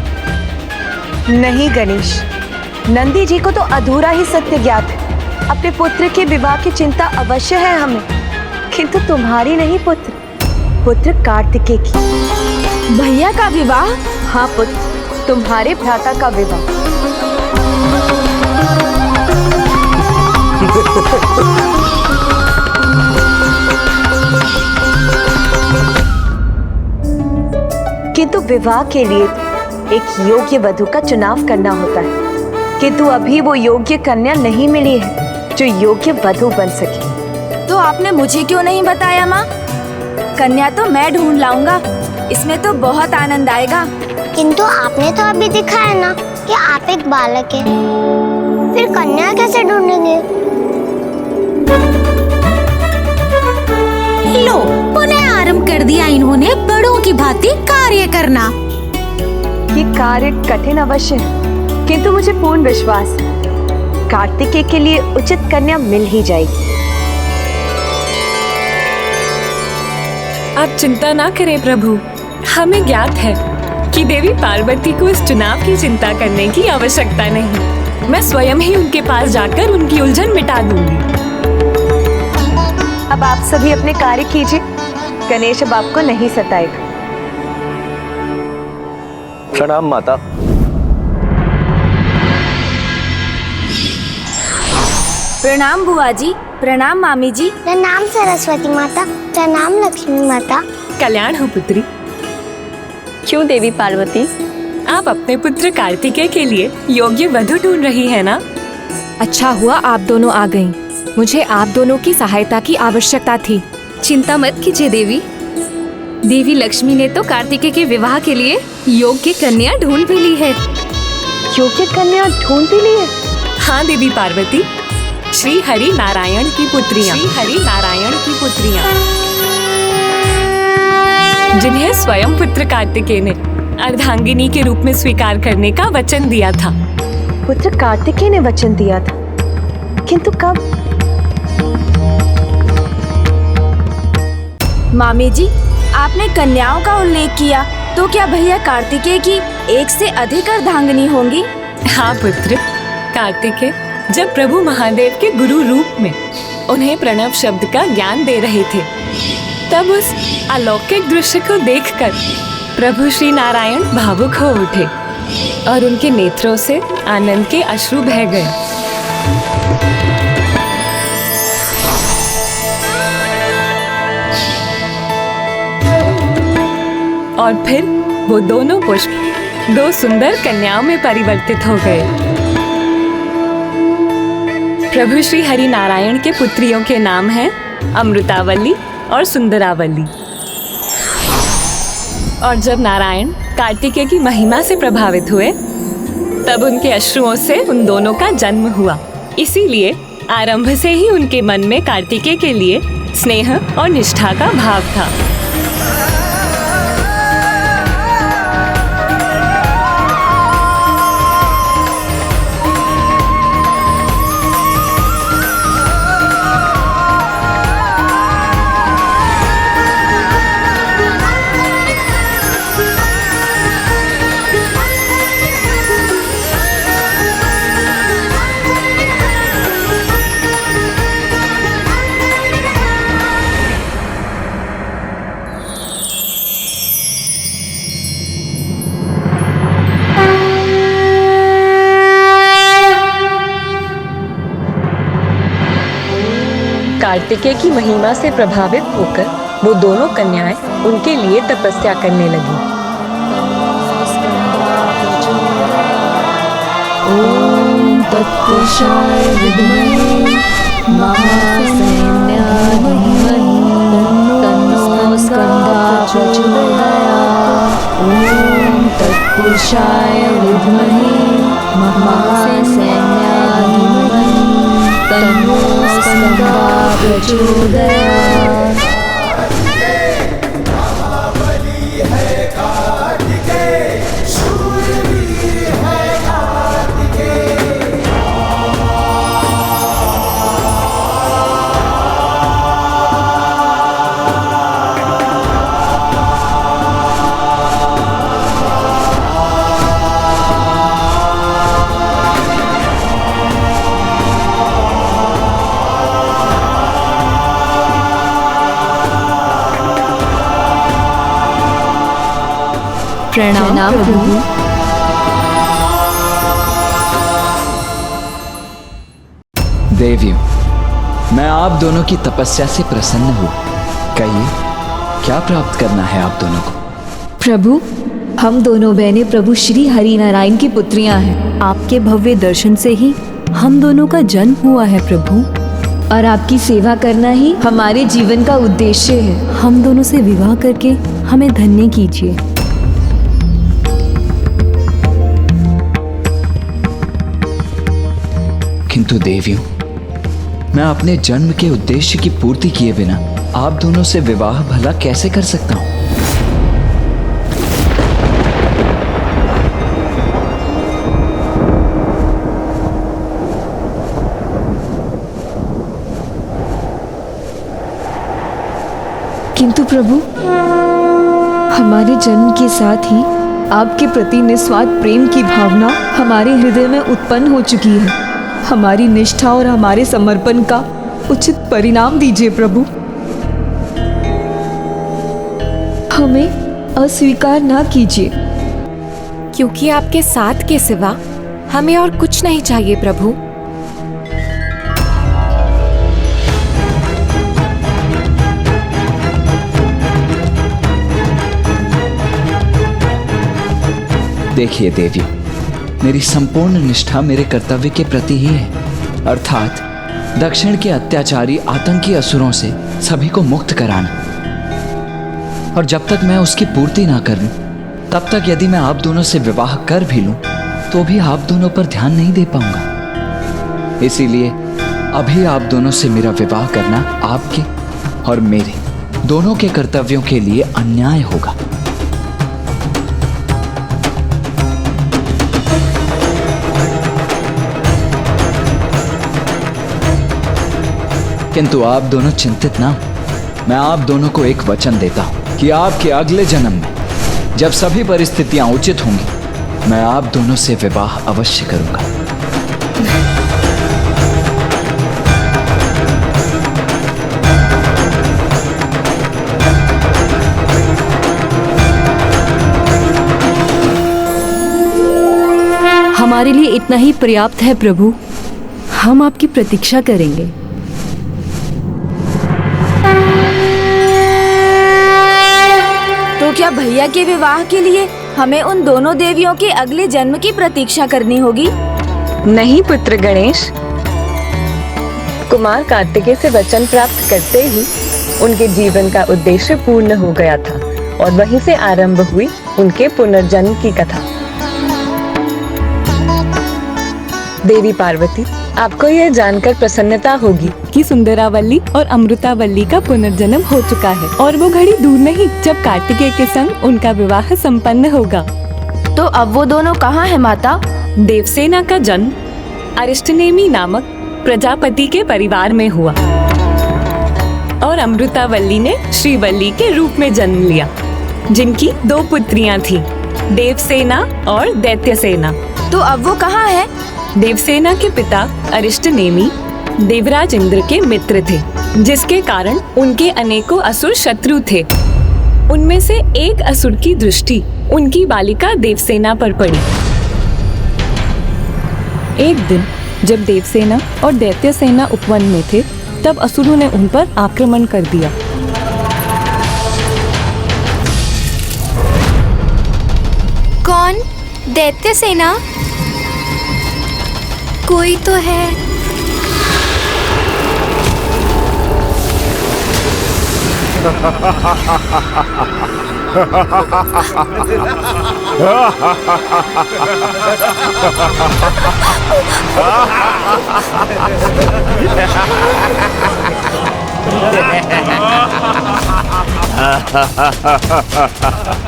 Speaker 4: नहीं गणेश, नंदी जी को तो अधूरा ही सत्य ज्ञात है। अपने पुत्र के विवाह की चिंता अवश्य है हमें, किंतु तुम्हारी नहीं पुत्र कार्तिकेय की।
Speaker 9: भैया का विवाह?
Speaker 4: हाँ पुत्र, तुम्हारे भ्राता का विवाह। किंतु विवाह के लिए एक योग्य वधू का चुनाव करना होता है, किंतु अभी वो योग्य कन्या नहीं मिली है जो योग्य वधू बन सके।
Speaker 9: तो आपने मुझे क्यों नहीं बताया माँ? कन्या तो मैं ढूंढ लाऊंगा, इसमें तो बहुत आनंद आएगा।
Speaker 5: किंतु आपने तो अभी दिखाया ना कि आप एक बालक हैं, फिर कन्या कैसे ढूंढेंगे?
Speaker 21: लो, पुनः आरंभ कर दिया इन्होंने बड़ों की भांति कार्य करना।
Speaker 4: ये कार्य कठिन अवश्य है, किंतु मुझे पूर्ण विश्वास है कार्तिकेय के लिए उचित कन्या मिल ही जाएगी।
Speaker 3: आप चिंता ना करें प्रभु, हमें ज्ञात है कि देवी पार्वती को इस चुनाव की चिंता करने की आवश्यकता नहीं। मैं स्वयं ही उनके पास जाकर उनकी उलझन मिटा दूंगी।
Speaker 4: अब आप सभी अपने कार्य कीजिए, गणेश अब आपको नहीं सताएगा।
Speaker 13: प्रणाम माता।
Speaker 9: प्रणाम बुआ जी, प्रणाम मामी जी।
Speaker 5: प्रणाम सरस्वती माता, प्रणाम लक्ष्मी माता।
Speaker 3: कल्याण हो पुत्री।
Speaker 8: क्यों देवी पार्वती,
Speaker 3: आप अपने पुत्र कार्तिकेय के लिए योग्य वधू ढूंढ रही है ना?
Speaker 8: अच्छा हुआ आप दोनों आ गईं। मुझे आप दोनों की सहायता की आवश्यकता थी।
Speaker 9: चिंता मत कीजिए देवी। देवी लक्ष्मी ने तो कार्तिकेय के विवाह के लिए योग्य कन्या ढूंढ भी ली है।
Speaker 4: योग्य कन्या ढूंढ भी ली है?
Speaker 3: हाँ देवी पार्वती, श्री हरि नारायण की पुत्रियाँ, श्री हरि नारायण की पुत्रियाँ, जिन्हें स्वयं पुत्र कार्तिकेय ने अर्धांगिनी के रूप में स्वीकार करने का वचन दिया था।
Speaker 4: पुत्र कार्तिकेय ने वचन दिया था, किंतु कब?
Speaker 9: मामी जी, आपने कन्याओं का उल्लेख किया, तो क्या भैया कार्तिकेय की एक से अधिक अर्धांगिनी होंगी?
Speaker 3: हाँ पुत्र, कार्तिकेय जब प्रभु महादेव के गुरु रूप में उन्हें प्रणव शब्द का ज्ञान दे रहे थे, तब उस अलौकिक दृश्य को देखकर प्रभु श्री नारायण भावुक हो उठे
Speaker 8: और उनके नेत्रों से आनंद के अश्रु बह गए। और फिर वो दोनों पुष्प 2 सुंदर कन्याओं में परिवर्तित हो गए। प्रभु श्री हरि नारायण के पुत्रियों के नाम हैं अमृतावली और सुंदरावली। और जब नारायण कार्तिकेय की महिमा से प्रभावित हुए तब उनके अश्रुओं से उन दोनों का जन्म हुआ। इसीलिए आरंभ से ही उनके मन में कार्तिकेय के लिए स्नेह और निष्ठा का भाव था। कार्तिकेय की महिमा से प्रभावित होकर वो दोनों कन्याएं उनके लिए तपस्या करने लगी।
Speaker 9: ओम तत्पुरुषाय विद्महे महासैन्याय धीमहि तन्नो स्कंदः प्रचोदयात्। ओम तत्पुरुषाय विद्महे महासैन्याय धीमहि तन्नो स्कंदः प्रचोदयात्।
Speaker 1: प्रणाम प्रभु।
Speaker 12: देवियों, मैं आप दोनों की तपस्या से प्रसन्न हूँ। कहिए, क्या प्राप्त करना है आप दोनों को?
Speaker 9: प्रभु, हम दोनों बहनें प्रभु श्री हरि नारायण की पुत्रियां हैं। आपके भव्य दर्शन से ही हम दोनों का जन्म हुआ है प्रभु, और आपकी सेवा करना ही हमारे जीवन का उद्देश्य है। हम दोनों से विवाह करके हमें धन्य कीजिए।
Speaker 12: किंतु देवियों, मैं अपने जन्म के उद्देश्य की पूर्ति किए बिना आप दोनों से विवाह भला कैसे कर सकता हूं?
Speaker 9: किंतु प्रभु, हमारे जन्म के साथ ही आपके प्रति निस्वार्थ प्रेम की भावना हमारे हृदय में उत्पन्न हो चुकी है। हमारी निष्ठा और हमारे समर्पण का उचित परिणाम दीजिए प्रभु। हमें अस्वीकार ना कीजिए,
Speaker 8: क्योंकि आपके साथ के सिवा हमें और कुछ नहीं चाहिए प्रभु।
Speaker 12: देखिए देवियों, मेरी संपूर्ण निष्ठा मेरे कर्तव्य के प्रति ही है, अर्थात दक्षिण के अत्याचारी आतंकी असुरों से सभी को मुक्त कराना। और जब तक मैं उसकी पूर्ति ना कर लूं, तब तक यदि मैं आप दोनों से विवाह कर भी लूं, तो भी आप दोनों पर ध्यान नहीं दे पाऊंगा। इसीलिए अभी आप दोनों से मेरा विवाह करना आपके और मेरे दोनों के कर्तव्यों के लिए अन्याय होगा। किंतु आप दोनों चिंतित ना हो। मैं आप दोनों को एक वचन देता हूं कि आपके अगले जन्म में जब सभी परिस्थितियां उचित होंगी, मैं आप दोनों से विवाह अवश्य करूंगा।
Speaker 1: हमारे लिए इतना ही पर्याप्त है प्रभु। हम आपकी प्रतीक्षा करेंगे।
Speaker 9: तो क्या भैया के विवाह के लिए हमें उन दोनों देवियों के अगले जन्म की प्रतीक्षा करनी होगी?
Speaker 4: नहीं पुत्र गणेश, कुमार कार्तिकेय से वचन प्राप्त करते ही उनके जीवन का उद्देश्य पूर्ण हो गया था और वहीं से आरंभ हुई उनके पुनर्जन्म की कथा। देवी पार्वती, आपको यह जानकर प्रसन्नता होगी
Speaker 8: कि सुंदरावल्ली और अमृतावल्ली का पुनर्जन्म हो चुका है और वो घड़ी दूर नहीं जब कार्तिकेय के संग उनका विवाह संपन्न होगा।
Speaker 9: तो अब वो दोनों कहाँ हैं माता?
Speaker 8: देवसेना का जन्म अरिष्टनेमी नामक प्रजापति के परिवार में हुआ और अमृतावल्ली ने श्रीवल्ली के रूप में जन्म लिया, जिनकी 2 पुत्रियां थीं, देवसेना और दैत्यसेना।
Speaker 9: तो अब वो कहाँ है?
Speaker 8: देवसेना के पिता अरिष्टनेमी देवराज इंद्र के मित्र थे, जिसके कारण उनके अनेकों असुर शत्रु थे। उनमें से एक असुर की दृष्टि उनकी बालिका देवसेना पर पड़ी। एक दिन जब देवसेना और दैत्यसेना उपवन में थे, तब असुरों ने उन पर आक्रमण कर दिया।
Speaker 21: कौन? दैत्यसेना? कोई तो है।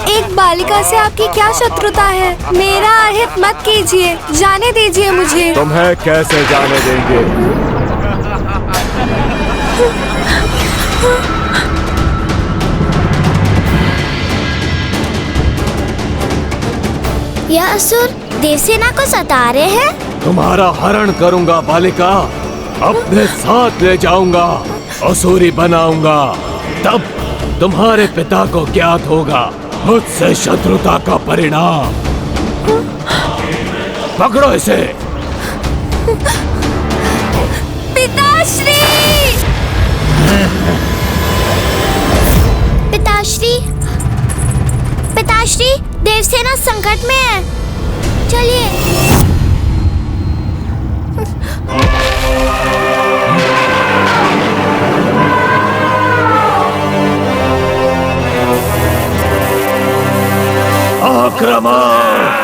Speaker 21: एक बालिका से आपकी क्या शत्रुता है? मेरा अहित मत कीजिए, जाने दीजिए मुझे।
Speaker 14: तुम्हें कैसे जाने देंगे?
Speaker 5: यह असुर देवसेना को सता रहे हैं।
Speaker 2: तुम्हारा हरण करूंगा बालिका, अपने साथ ले जाऊंगा, असुरी बनाऊंगा। तब तुम्हारे पिता को ज्ञात होगा मुझसे शत्रुता का परिणाम। पकड़ो इसे।
Speaker 21: पिताश्री!
Speaker 5: पिताश्री, पिताश्री, देवसेना संकट में है। चलिए।
Speaker 2: आक्रमण!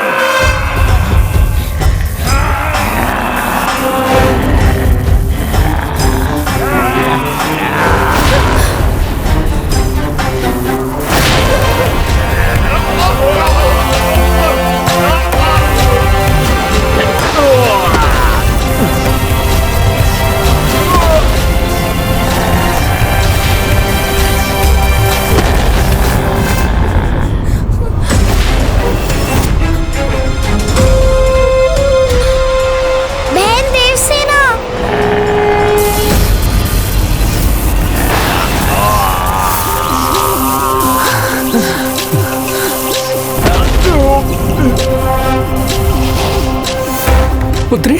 Speaker 2: पुत्री,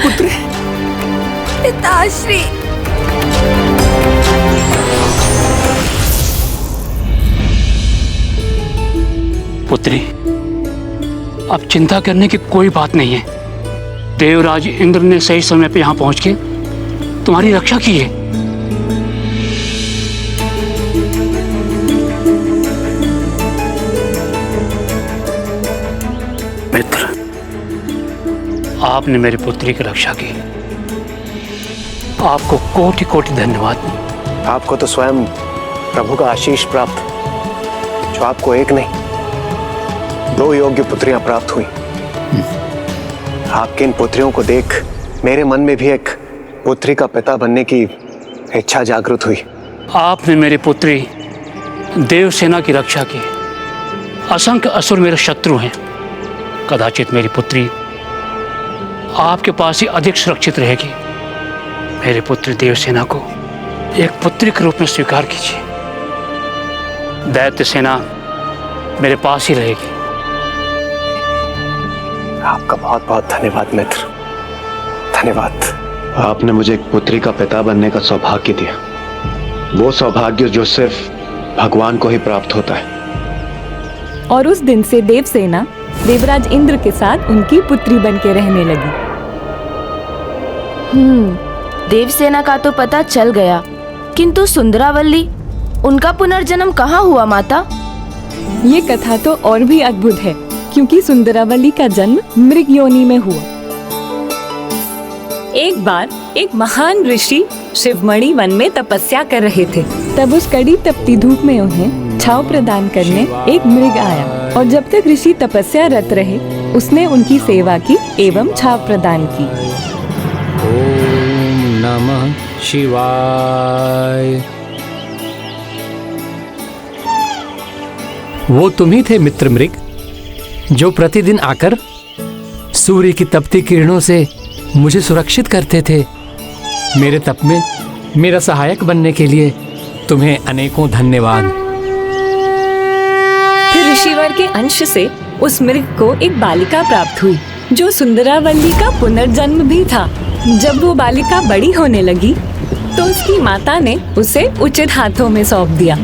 Speaker 2: पुत्री,
Speaker 21: पिताश्री।
Speaker 10: पुत्री, अब चिंता करने की कोई बात नहीं है। देवराज इंद्र ने सही समय पे यहाँ पहुंच के तुम्हारी रक्षा की है। मित्र, आपने मेरी पुत्री की रक्षा की, आपको कोटि कोटि धन्यवाद।
Speaker 13: आपको तो स्वयं प्रभु का आशीष प्राप्त, जो आपको एक नहीं 2 योग्य पुत्रियां प्राप्त हुई। आपके इन पुत्रियों को देख मेरे मन में भी एक पुत्री का पिता बनने की इच्छा जागृत हुई।
Speaker 10: आपने मेरी पुत्री देवसेना की रक्षा की। असंख्य असुर मेरे शत्रु हैं। कदाचित मेरी पुत्री आपके पास ही अधिक सुरक्षित रहेगी। मेरी पुत्री देवसेना को एक पुत्री के रूप में स्वीकार कीजिए। दैत्य सेना मेरे पास ही रहेगी।
Speaker 13: आपका बहुत बहुत धन्यवाद मित्र, धन्यवाद। आपने मुझे एक पुत्री का पिता बनने का सौभाग्य दिया, वो सौभाग्य जो सिर्फ भगवान को ही प्राप्त होता है।
Speaker 8: और उस दिन से देवसेना देवराज इंद्र के साथ उनकी पुत्री बन के रहने लगी।
Speaker 9: देवसेना का तो पता चल गया, किंतु सुंदरावल्ली, उनका पुनर्जन्म कहाँ हुआ माता?
Speaker 8: ये कथा तो और भी अद्भुत है, क्योंकि सुंदरावल्ली का जन्म मृग योनि में हुआ। एक बार एक महान ऋषि शिवमणि वन में तपस्या कर रहे थे। तब उस कड़ी तपती धूप में उन्हें छांव प्रदान करने एक मृग आया, और जब तक ऋषि तपस्या रत रहे उसने उनकी सेवा की एवं छांव प्रदान की।
Speaker 2: ओम नमः शिवाय। वो तुम ही थे मित्र मृग, जो प्रतिदिन आकर सूर्य की तपती किरणों से मुझे सुरक्षित करते थे। मेरे तप में मेरा सहायक बनने के लिए तुम्हें अनेकों धन्यवाद।
Speaker 8: फिर ऋषिवर के अंश से उस मृग को एक बालिका प्राप्त हुई, जो सुंदरावल्ली का पुनर्जन्म भी था। जब वो बालिका बड़ी होने लगी तो उसकी माता ने उसे उचित हाथों में सौंप दिया।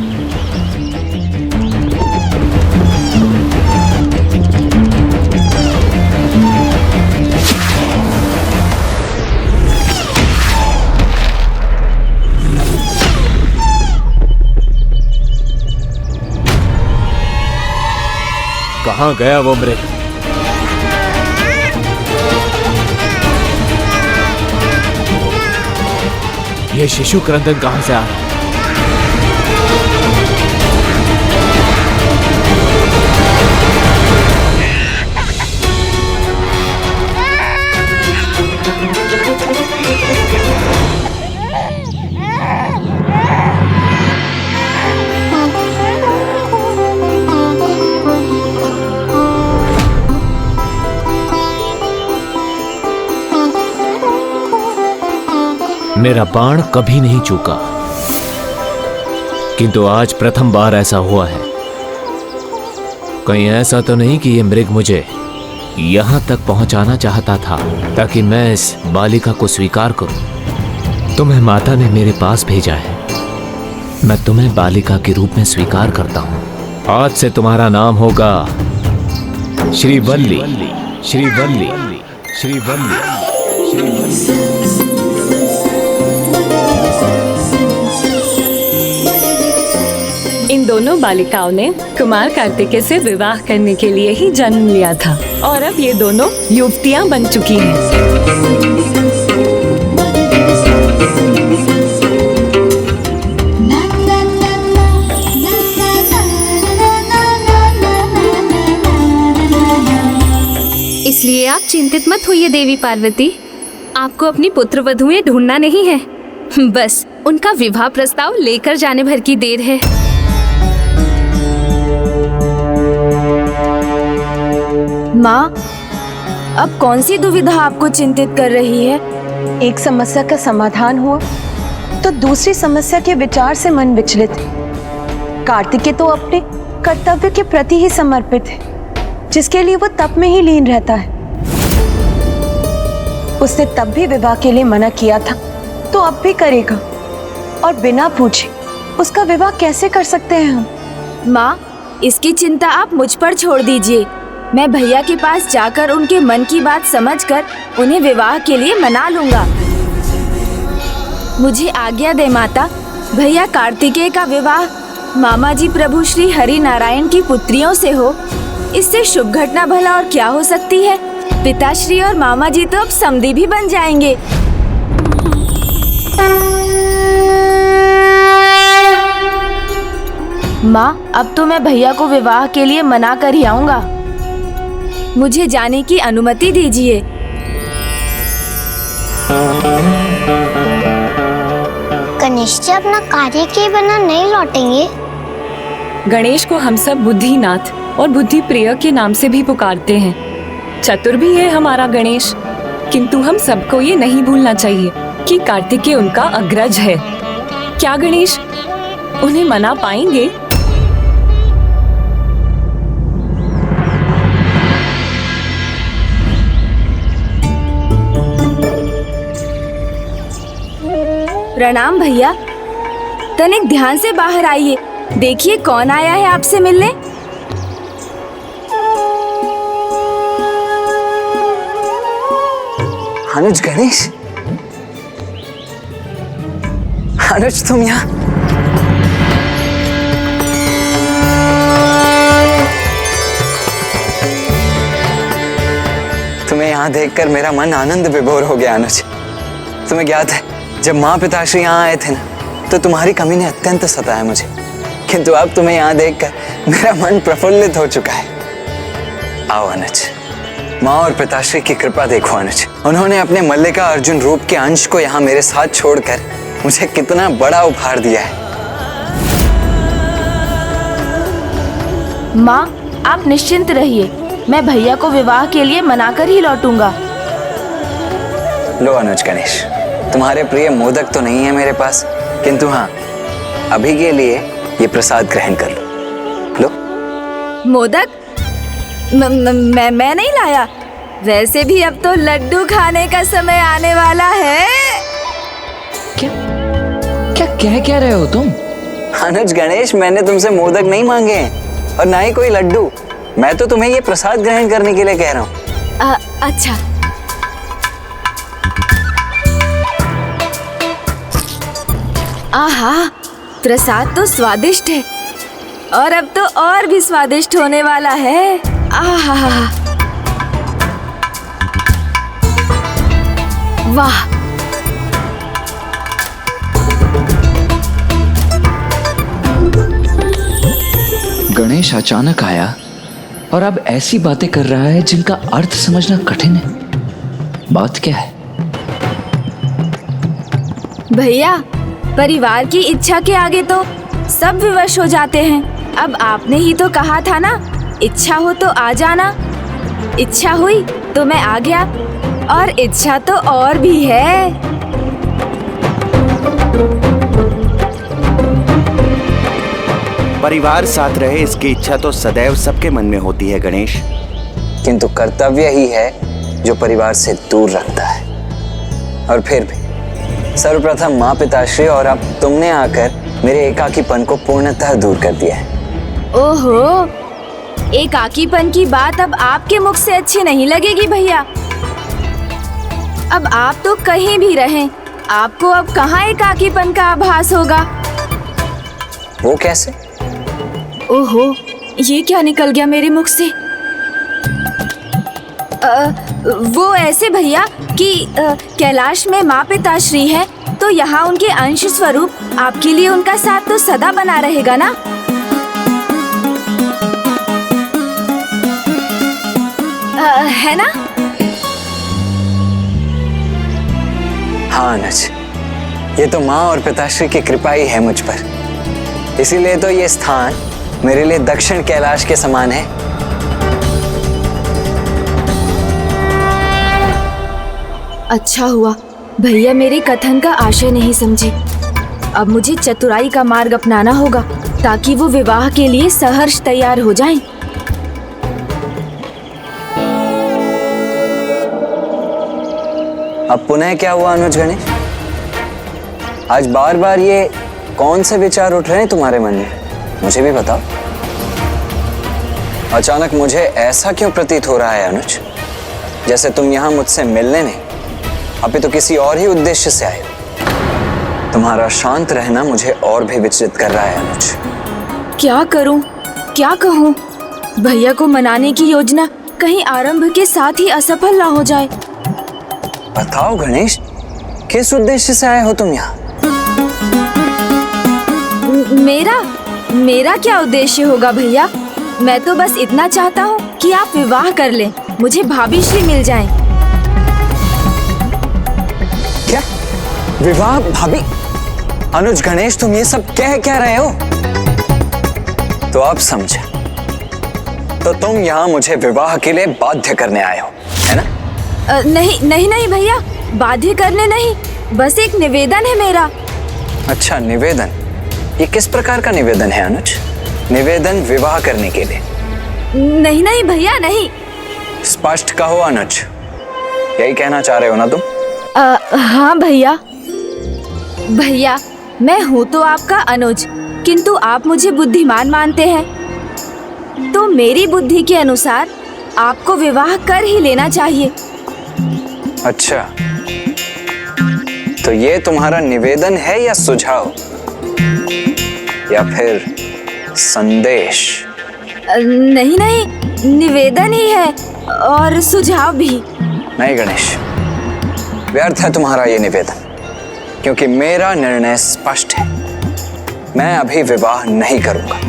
Speaker 2: कहाँ गया वो मृग? ये शिशु क्रंदन कहाँ से आ रहा है? मेरा बाण कभी नहीं चूका, किंतु आज प्रथम बार ऐसा हुआ है। कहीं ऐसा तो नहीं कि ये मृग मुझे यहां तक पहुंचाना चाहता था ताकि मैं इस बालिका को स्वीकार करूं। तुम्हें माता ने मेरे पास भेजा है, मैं तुम्हें बालिका के रूप में स्वीकार करता हूं। आज से तुम्हारा नाम होगा श्रीवल्ली, श्रीवल्ली, श्रीवल्ली, श्रीवल्ली।
Speaker 8: इन दोनों बालिकाओं ने कुमार कार्तिकेय से विवाह करने के लिए ही जन्म लिया था, और अब ये दोनों युवतियां बन चुकी हैं।
Speaker 9: इसलिए आप चिंतित मत होइए देवी पार्वती, आपको अपनी पुत्र वधुएं ढूंढना नहीं है, बस उनका विवाह प्रस्ताव लेकर जाने भर की देर है। माँ, अब कौन सी दुविधा आपको चिंतित कर रही है?
Speaker 4: एक समस्या का समाधान हुआ तो दूसरी समस्या के विचार से मन विचलित है। कार्तिकेय तो अपने कर्तव्य के प्रति ही समर्पित है, जिसके लिए वो तप में ही लीन रहता है। उसने तब भी विवाह के लिए मना किया था, तो अब भी करेगा, और बिना पूछे उसका विवाह कैसे कर सकते हैं हम?
Speaker 9: माँ, इसकी चिंता आप मुझ पर छोड़ दीजिए। मैं भैया के पास जाकर उनके मन की बात समझकर उन्हें विवाह के लिए मना लूंगा। मुझे आज्ञा दे माता, भैया कार्तिकेय का विवाह मामा जी प्रभु श्री हरि नारायण की पुत्रियों से हो, इससे शुभ घटना भला और क्या हो सकती है। पिताश्री और मामा जी तो अब समधी भी बन जाएंगे। माँ, अब तो मैं भैया को विवाह के लिए मना कर ही आऊंगा। मुझे जाने की अनुमति दीजिए।
Speaker 5: गणेश जी अपना कार्य के बिना नहीं लौटेंगे।
Speaker 8: गणेश को हम सब बुद्धिनाथ और बुद्धि प्रिय के नाम से भी पुकारते हैं। चतुर भी है हमारा गणेश, किंतु हम सबको ये नहीं भूलना चाहिए कि कार्तिकेय उनका अग्रज है। क्या गणेश उन्हें मना पाएंगे?
Speaker 9: प्रणाम भैया। तनिक ध्यान से बाहर आइए, देखिए कौन आया है आपसे मिलने।
Speaker 12: अनुज गणेश, अनुज तुम यहाँ? तुम्हें यहाँ देखकर मेरा मन आनंद विभोर हो गया अनुज। तुम्हें याद है जब माँ पिताश्री यहाँ आए थे ना, तो तुम्हारी कमी ने अत्यंत सताया मुझे, किंतु अब तुम्हें यहाँ देखकर मेरा मन प्रफुल्लित हो चुका है। आओ अनुज, माँ और पिताश्री की कृपा देखो अनुज। उन्होंने अपने मल्लिका अर्जुन रूप के अंश को यहाँ मेरे साथ छोड़कर मुझे कितना बड़ा उपहार दिया है।
Speaker 9: माँ, आप निश्चिंत रहिए, मैं भैया को विवाह के लिए मनाकर ही लौटूंगा।
Speaker 12: लो अनुज गणेश, तुम्हारे प्रिय मोदक तो नहीं है मेरे पास, किंतु हाँ, अभी के लिए ये प्रसाद ग्रहण कर लो। लो।
Speaker 9: मोदक? मैं नहीं लाया। वैसे भी अब तो लड्डू खाने का समय आने वाला है।
Speaker 12: क्या कह रहे हो तुम? अनुज गणेश, मैंने तुमसे मोदक नहीं मांगे हैं और ना ही कोई लड्डू। मैं तो तुम्हें ये प्रसाद ग्रहण करने के लिए कह रहा हूँ।
Speaker 9: अच्छा। आहा, प्रसाद तो स्वादिष्ट है और अब तो और भी स्वादिष्ट होने वाला है। आहा, वाह।
Speaker 11: गणेश अचानक आया और अब ऐसी बातें कर रहा है जिनका अर्थ समझना कठिन है। बात क्या है?
Speaker 9: भैया, परिवार की इच्छा के आगे तो सब विवश हो जाते हैं। अब आपने ही तो कहा था ना, इच्छा हो तो आ जाना। इच्छा हुई तो मैं आ गया, और इच्छा तो और भी है।
Speaker 15: परिवार साथ रहे, इसकी इच्छा तो सदैव सबके मन में होती है गणेश,
Speaker 12: किंतु कर्तव्य ही है जो परिवार से दूर रखता है। और फिर भी सर्वप्रथम माँ पिताश्री और अब तुमने आकर मेरे एकाकीपन को पूर्णतः दूर कर दिया है।
Speaker 9: ओहो, एकाकीपन की बात अब आपके मुख से अच्छी नहीं लगेगी भैया। अब आप तो कहीं भी रहें, आपको अब कहाँ एकाकीपन का आभास होगा।
Speaker 12: वो कैसे?
Speaker 9: ओहो, ये क्या निकल गया मेरे मुख से। वो ऐसे भैया कि कैलाश में माँ पिताश्री है, तो यहाँ उनके अंश स्वरूप आपके लिए उनका साथ तो सदा बना रहेगा ना। है ना?
Speaker 12: हाँ अनुज, ये तो माँ और पिताश्री की कृपा ही है मुझ पर, इसीलिए तो ये स्थान मेरे लिए दक्षिण कैलाश के समान है।
Speaker 9: अच्छा हुआ भैया मेरे कथन का आशय नहीं समझे। अब मुझे चतुराई का मार्ग अपनाना होगा ताकि वो विवाह के लिए सहर्ष तैयार हो जाएं।
Speaker 12: अब पुनः क्या हुआ अनुज गणेश? आज बार बार ये कौन से विचार उठ रहे हैं तुम्हारे मन में? मुझे भी बताओ। अचानक मुझे ऐसा क्यों प्रतीत हो रहा है अनुज, जैसे तुम यहाँ मुझसे मिलने नहीं, अभी तो किसी और ही उद्देश्य से आए हो। तुम्हारा शांत रहना मुझे और भी विचलित कर रहा है अनुज।
Speaker 9: क्या करूं, क्या कहूं? भैया को मनाने की योजना कहीं आरंभ के साथ ही असफल ना हो जाए।
Speaker 12: बताओ गणेश, किस उद्देश्य से आए हो तुम यहाँ?
Speaker 9: मेरा क्या उद्देश्य होगा भैया? मैं तो बस इतना चाहता हूँ कि आप विवाह कर लें, मुझे भाभी श्री मिल जाएं।
Speaker 12: क्या? विवाह भाभी? अनुज गणेश, तुम ये सब कह क्या रहे हो? तो अब समझा, तो तुम यहाँ मुझे विवाह के लिए बाध्य करने आए हो, है ना?
Speaker 9: नहीं भैया, बाध्य करने नहीं, बस एक निवेदन है मेरा।
Speaker 12: अच्छा, निवेदन? ये किस प्रकार का निवेदन है अनुज? निवेदन विवाह करने के लिए?
Speaker 9: नहीं भैया, नहीं।
Speaker 12: स्पष्ट कहो अनुज, यही कहना चाह रहे हो ना तुम?
Speaker 9: हाँ भैया। भैया, मैं हूँ तो आपका अनुज, किंतु आप मुझे बुद्धिमान मानते हैं, तो मेरी बुद्धि के अनुसार आपको विवाह कर ही लेना चाहिए।
Speaker 7: अच्छा, तो ये तुम्हारा निवेदन है या सुझाव या फिर संदेश?
Speaker 9: नहीं नहीं, निवेदन ही है और सुझाव भी।
Speaker 7: नहीं गणेश, व्यर्थ है तुम्हारा ये निवेदन, क्योंकि मेरा निर्णय स्पष्ट है। मैं अभी विवाह नहीं करूंगा।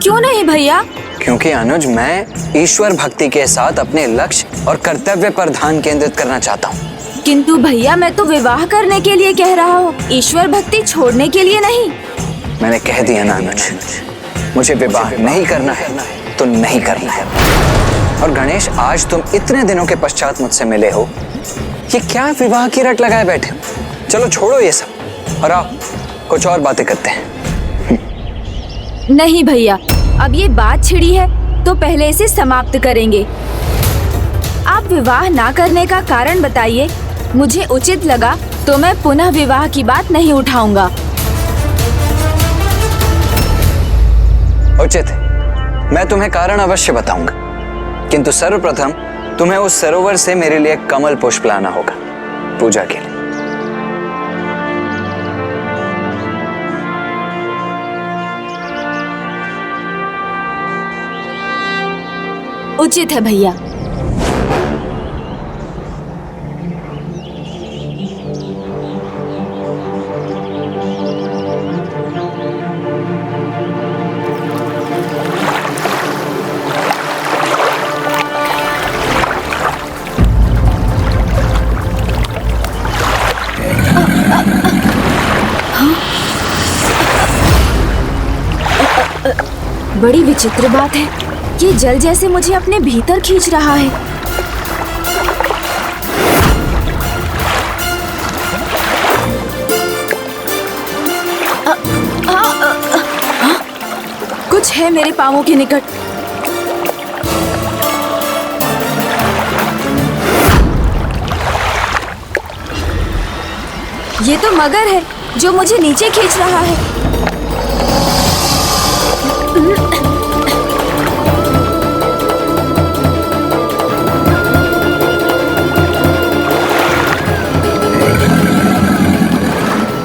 Speaker 9: क्यों नहीं भैया?
Speaker 7: क्योंकि अनुज, मैं ईश्वर भक्ति के साथ अपने लक्ष्य और कर्तव्य पर ध्यान केंद्रित करना चाहता हूँ।
Speaker 9: किंतु भैया, मैं तो विवाह करने के लिए कह रहा हूँ, ईश्वर भक्ति छोड़ने के लिए नहीं।
Speaker 7: मैंने कह दिया ना अनुज, मुझे विवाह नहीं करना है तो नहीं करना है। और गणेश, आज तुम इतने दिनों के पश्चात मुझसे मिले हो, ये क्या विवाह की रट लगाए बैठे हो? चलो छोड़ो ये सब और आओ कुछ और बातें करते हैं।
Speaker 9: नहीं भैया, अब ये बात छिड़ी है तो पहले इसे समाप्त करेंगे। आप विवाह ना करने का कारण बताइए, मुझे उचित लगा तो मैं पुनः विवाह की बात नहीं उठाऊंगा।
Speaker 7: उचित है, मैं तुम्हें कारण अवश्य बताऊंगा, किंतु सर्वप्रथम तुम्हें उस सरोवर से मेरे लिए कमल पुष्प लाना होगा पूजा के लिए।
Speaker 9: उचित है भैया। बड़ी विचित्र बात है, ये जल जैसे मुझे अपने भीतर खींच रहा है। कुछ है मेरे पांवों के निकट। ये तो मगर है जो मुझे नीचे खींच रहा है।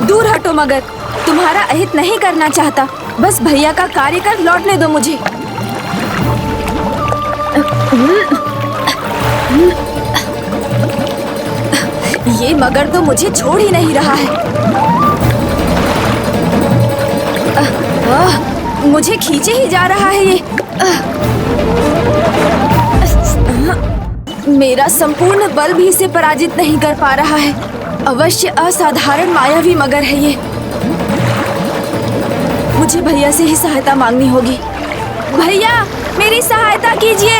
Speaker 9: दूर हटो मगर, तुम्हारा अहित नहीं करना चाहता, बस भैया का कार्य कर लौटने दो मुझे। ये मगर तो मुझे छोड़ ही नहीं रहा है। मुझे खींचे ही जा रहा है ये। मेरा संपूर्ण बल भी इसे पराजित नहीं कर पा रहा है। अवश्य असाधारण मायावी मगर है ये। मुझे भैया से ही सहायता मांगनी होगी। भैया, मेरी सहायता कीजिए।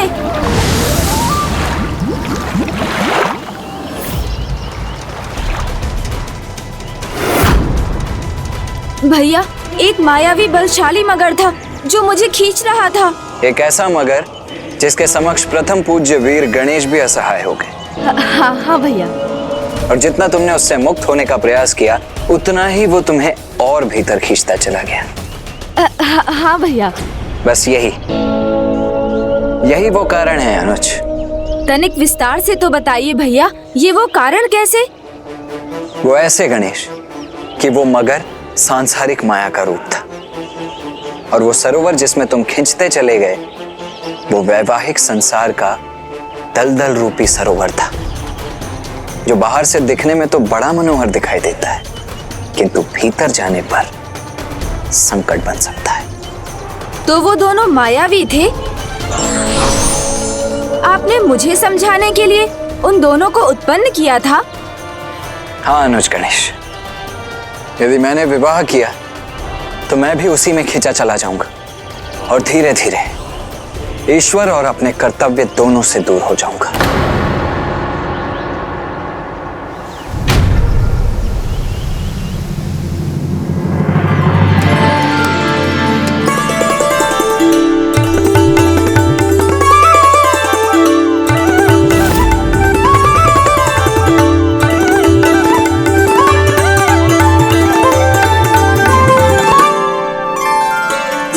Speaker 9: भैया, एक मायावी बलशाली मगर था जो मुझे खींच रहा था।
Speaker 7: एक ऐसा मगर जिसके समक्ष प्रथम पूज्य वीर गणेश भी असहाय हो गए।
Speaker 9: हाँ भैया।
Speaker 7: और जितना तुमने उससे मुक्त होने का प्रयास किया, उतना ही वो तुम्हें और भीतर खींचता चला गया।
Speaker 9: हाँ भैया।
Speaker 7: बस यही वो कारण है अनुज।
Speaker 9: तनिक विस्तार से तो बताइए भैया, ये वो कारण कैसे?
Speaker 7: वो ऐसे गणेश कि वो मगर सांसारिक माया का रूप था, और वो सरोवर जिसमें तुम खींचते चले गए, वो वैवाहिक संसार का दलदल रूपी सरोवर था, जो बाहर से दिखने में तो बड़ा मनोहर दिखाई देता है, किंतु भीतर जाने पर संकट बन सकता है।
Speaker 9: तो वो दोनों मायावी थे? आपने मुझे समझाने के लिए उन दोनों को उत्पन्न किया था?
Speaker 7: हाँ अनुज गणेश, यदि मैंने विवाह किया तो मैं भी उसी में खींचा चला जाऊंगा, और धीरे धीरे ईश्वर और अपने कर्तव्य दोनों से दूर हो जाऊंगा।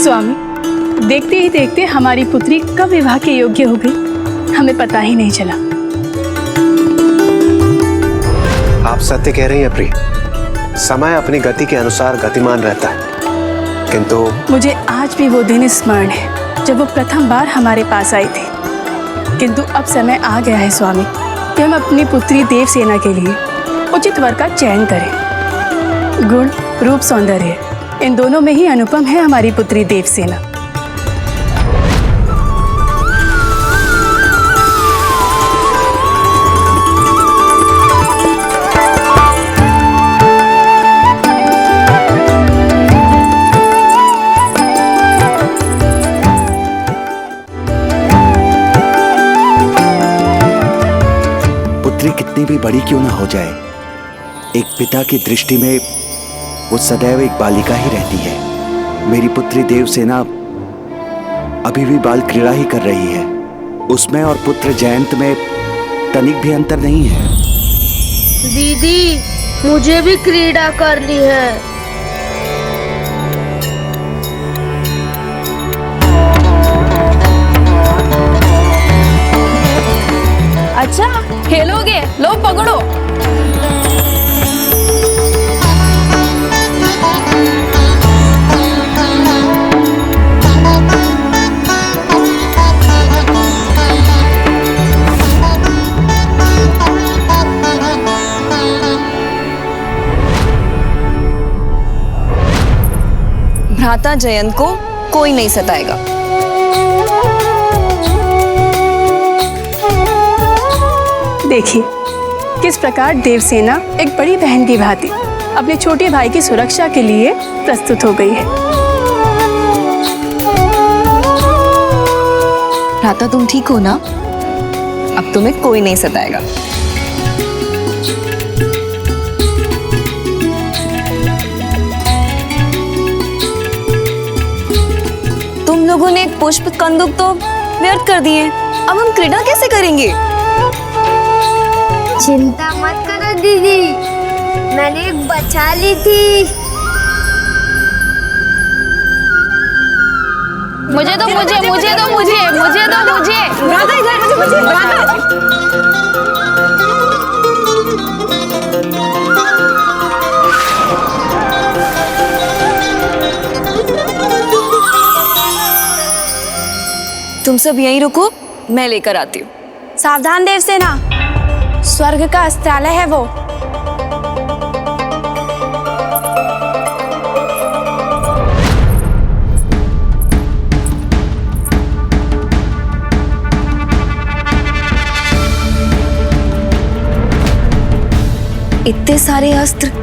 Speaker 16: स्वामी, देखते ही देखते हमारी पुत्री कब विवाह के योग्य हो गई, हमें पता ही नहीं चला।
Speaker 13: आप सत्य कह रही हैं प्रिय। समय अपनी गति के अनुसार गतिमान रहता है, किंतु
Speaker 16: मुझे आज भी वो दिन स्मरण है जब वो प्रथम बार हमारे पास आई थी। किंतु अब समय आ गया है स्वामी कि हम अपनी पुत्री देवसेना के लिए उचित वर का चयन करें। गुण, रूप, सौंदर्य, इन दोनों में ही अनुपम है हमारी पुत्री देवसेना।
Speaker 15: पुत्री कितनी भी बड़ी क्यों ना हो जाए, एक पिता की दृष्टि में वो सदैव एक बालिका ही रहती है। मेरी पुत्री देवसेना अभी भी बाल क्रीड़ा ही कर रही है। उसमें और पुत्र जयंत में तनिक भी अंतर नहीं है।
Speaker 5: दीदी, मुझे भी क्रीड़ा करनी है।
Speaker 9: अच्छा, खेलोगे? लो पकड़ो।
Speaker 17: भ्राता जयंत को कोई नहीं सताएगा।
Speaker 16: देखिए किस प्रकार देवसेना एक बड़ी बहन की भांति अपने छोटे भाई की सुरक्षा के लिए प्रस्तुत हो गई है।
Speaker 17: भ्राता, तुम ठीक हो ना? अब तुम्हें कोई नहीं सताएगा। तुम लोगों ने एक पुष्प कंदुक तो व्यर्थ कर दिए, अब हम क्रीड़ा कैसे करेंगे?
Speaker 5: चिंता मत करो दीदी, मैंने एक बचा ली थी।
Speaker 9: मुझे दो, मुझे मुझे दो, मुझे मुझे दो, मुझे
Speaker 17: भ्राता इधर, मुझे भ्राता। तुम सब यहीं रुको, मैं लेकर आती हूँ।
Speaker 18: सावधान देवसेना, स्वर्ग का अस्त्रालय है वो।
Speaker 17: इतने सारे अस्त्र।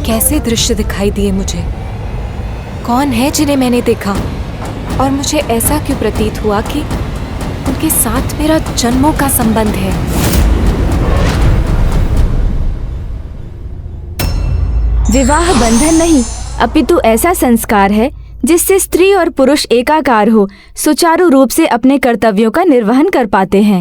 Speaker 1: कैसे दृश्य दिखाई दिए मुझे? कौन है जिन्हें मैंने देखा? और मुझे ऐसा क्यों प्रतीत हुआ कि उनके साथ मेरा जन्मों का संबंध है?
Speaker 9: विवाह बंधन नहीं, अपितु ऐसा संस्कार है जिससे स्त्री और पुरुष एकाकार हो सुचारू रूप से अपने कर्तव्यों का निर्वहन कर पाते हैं।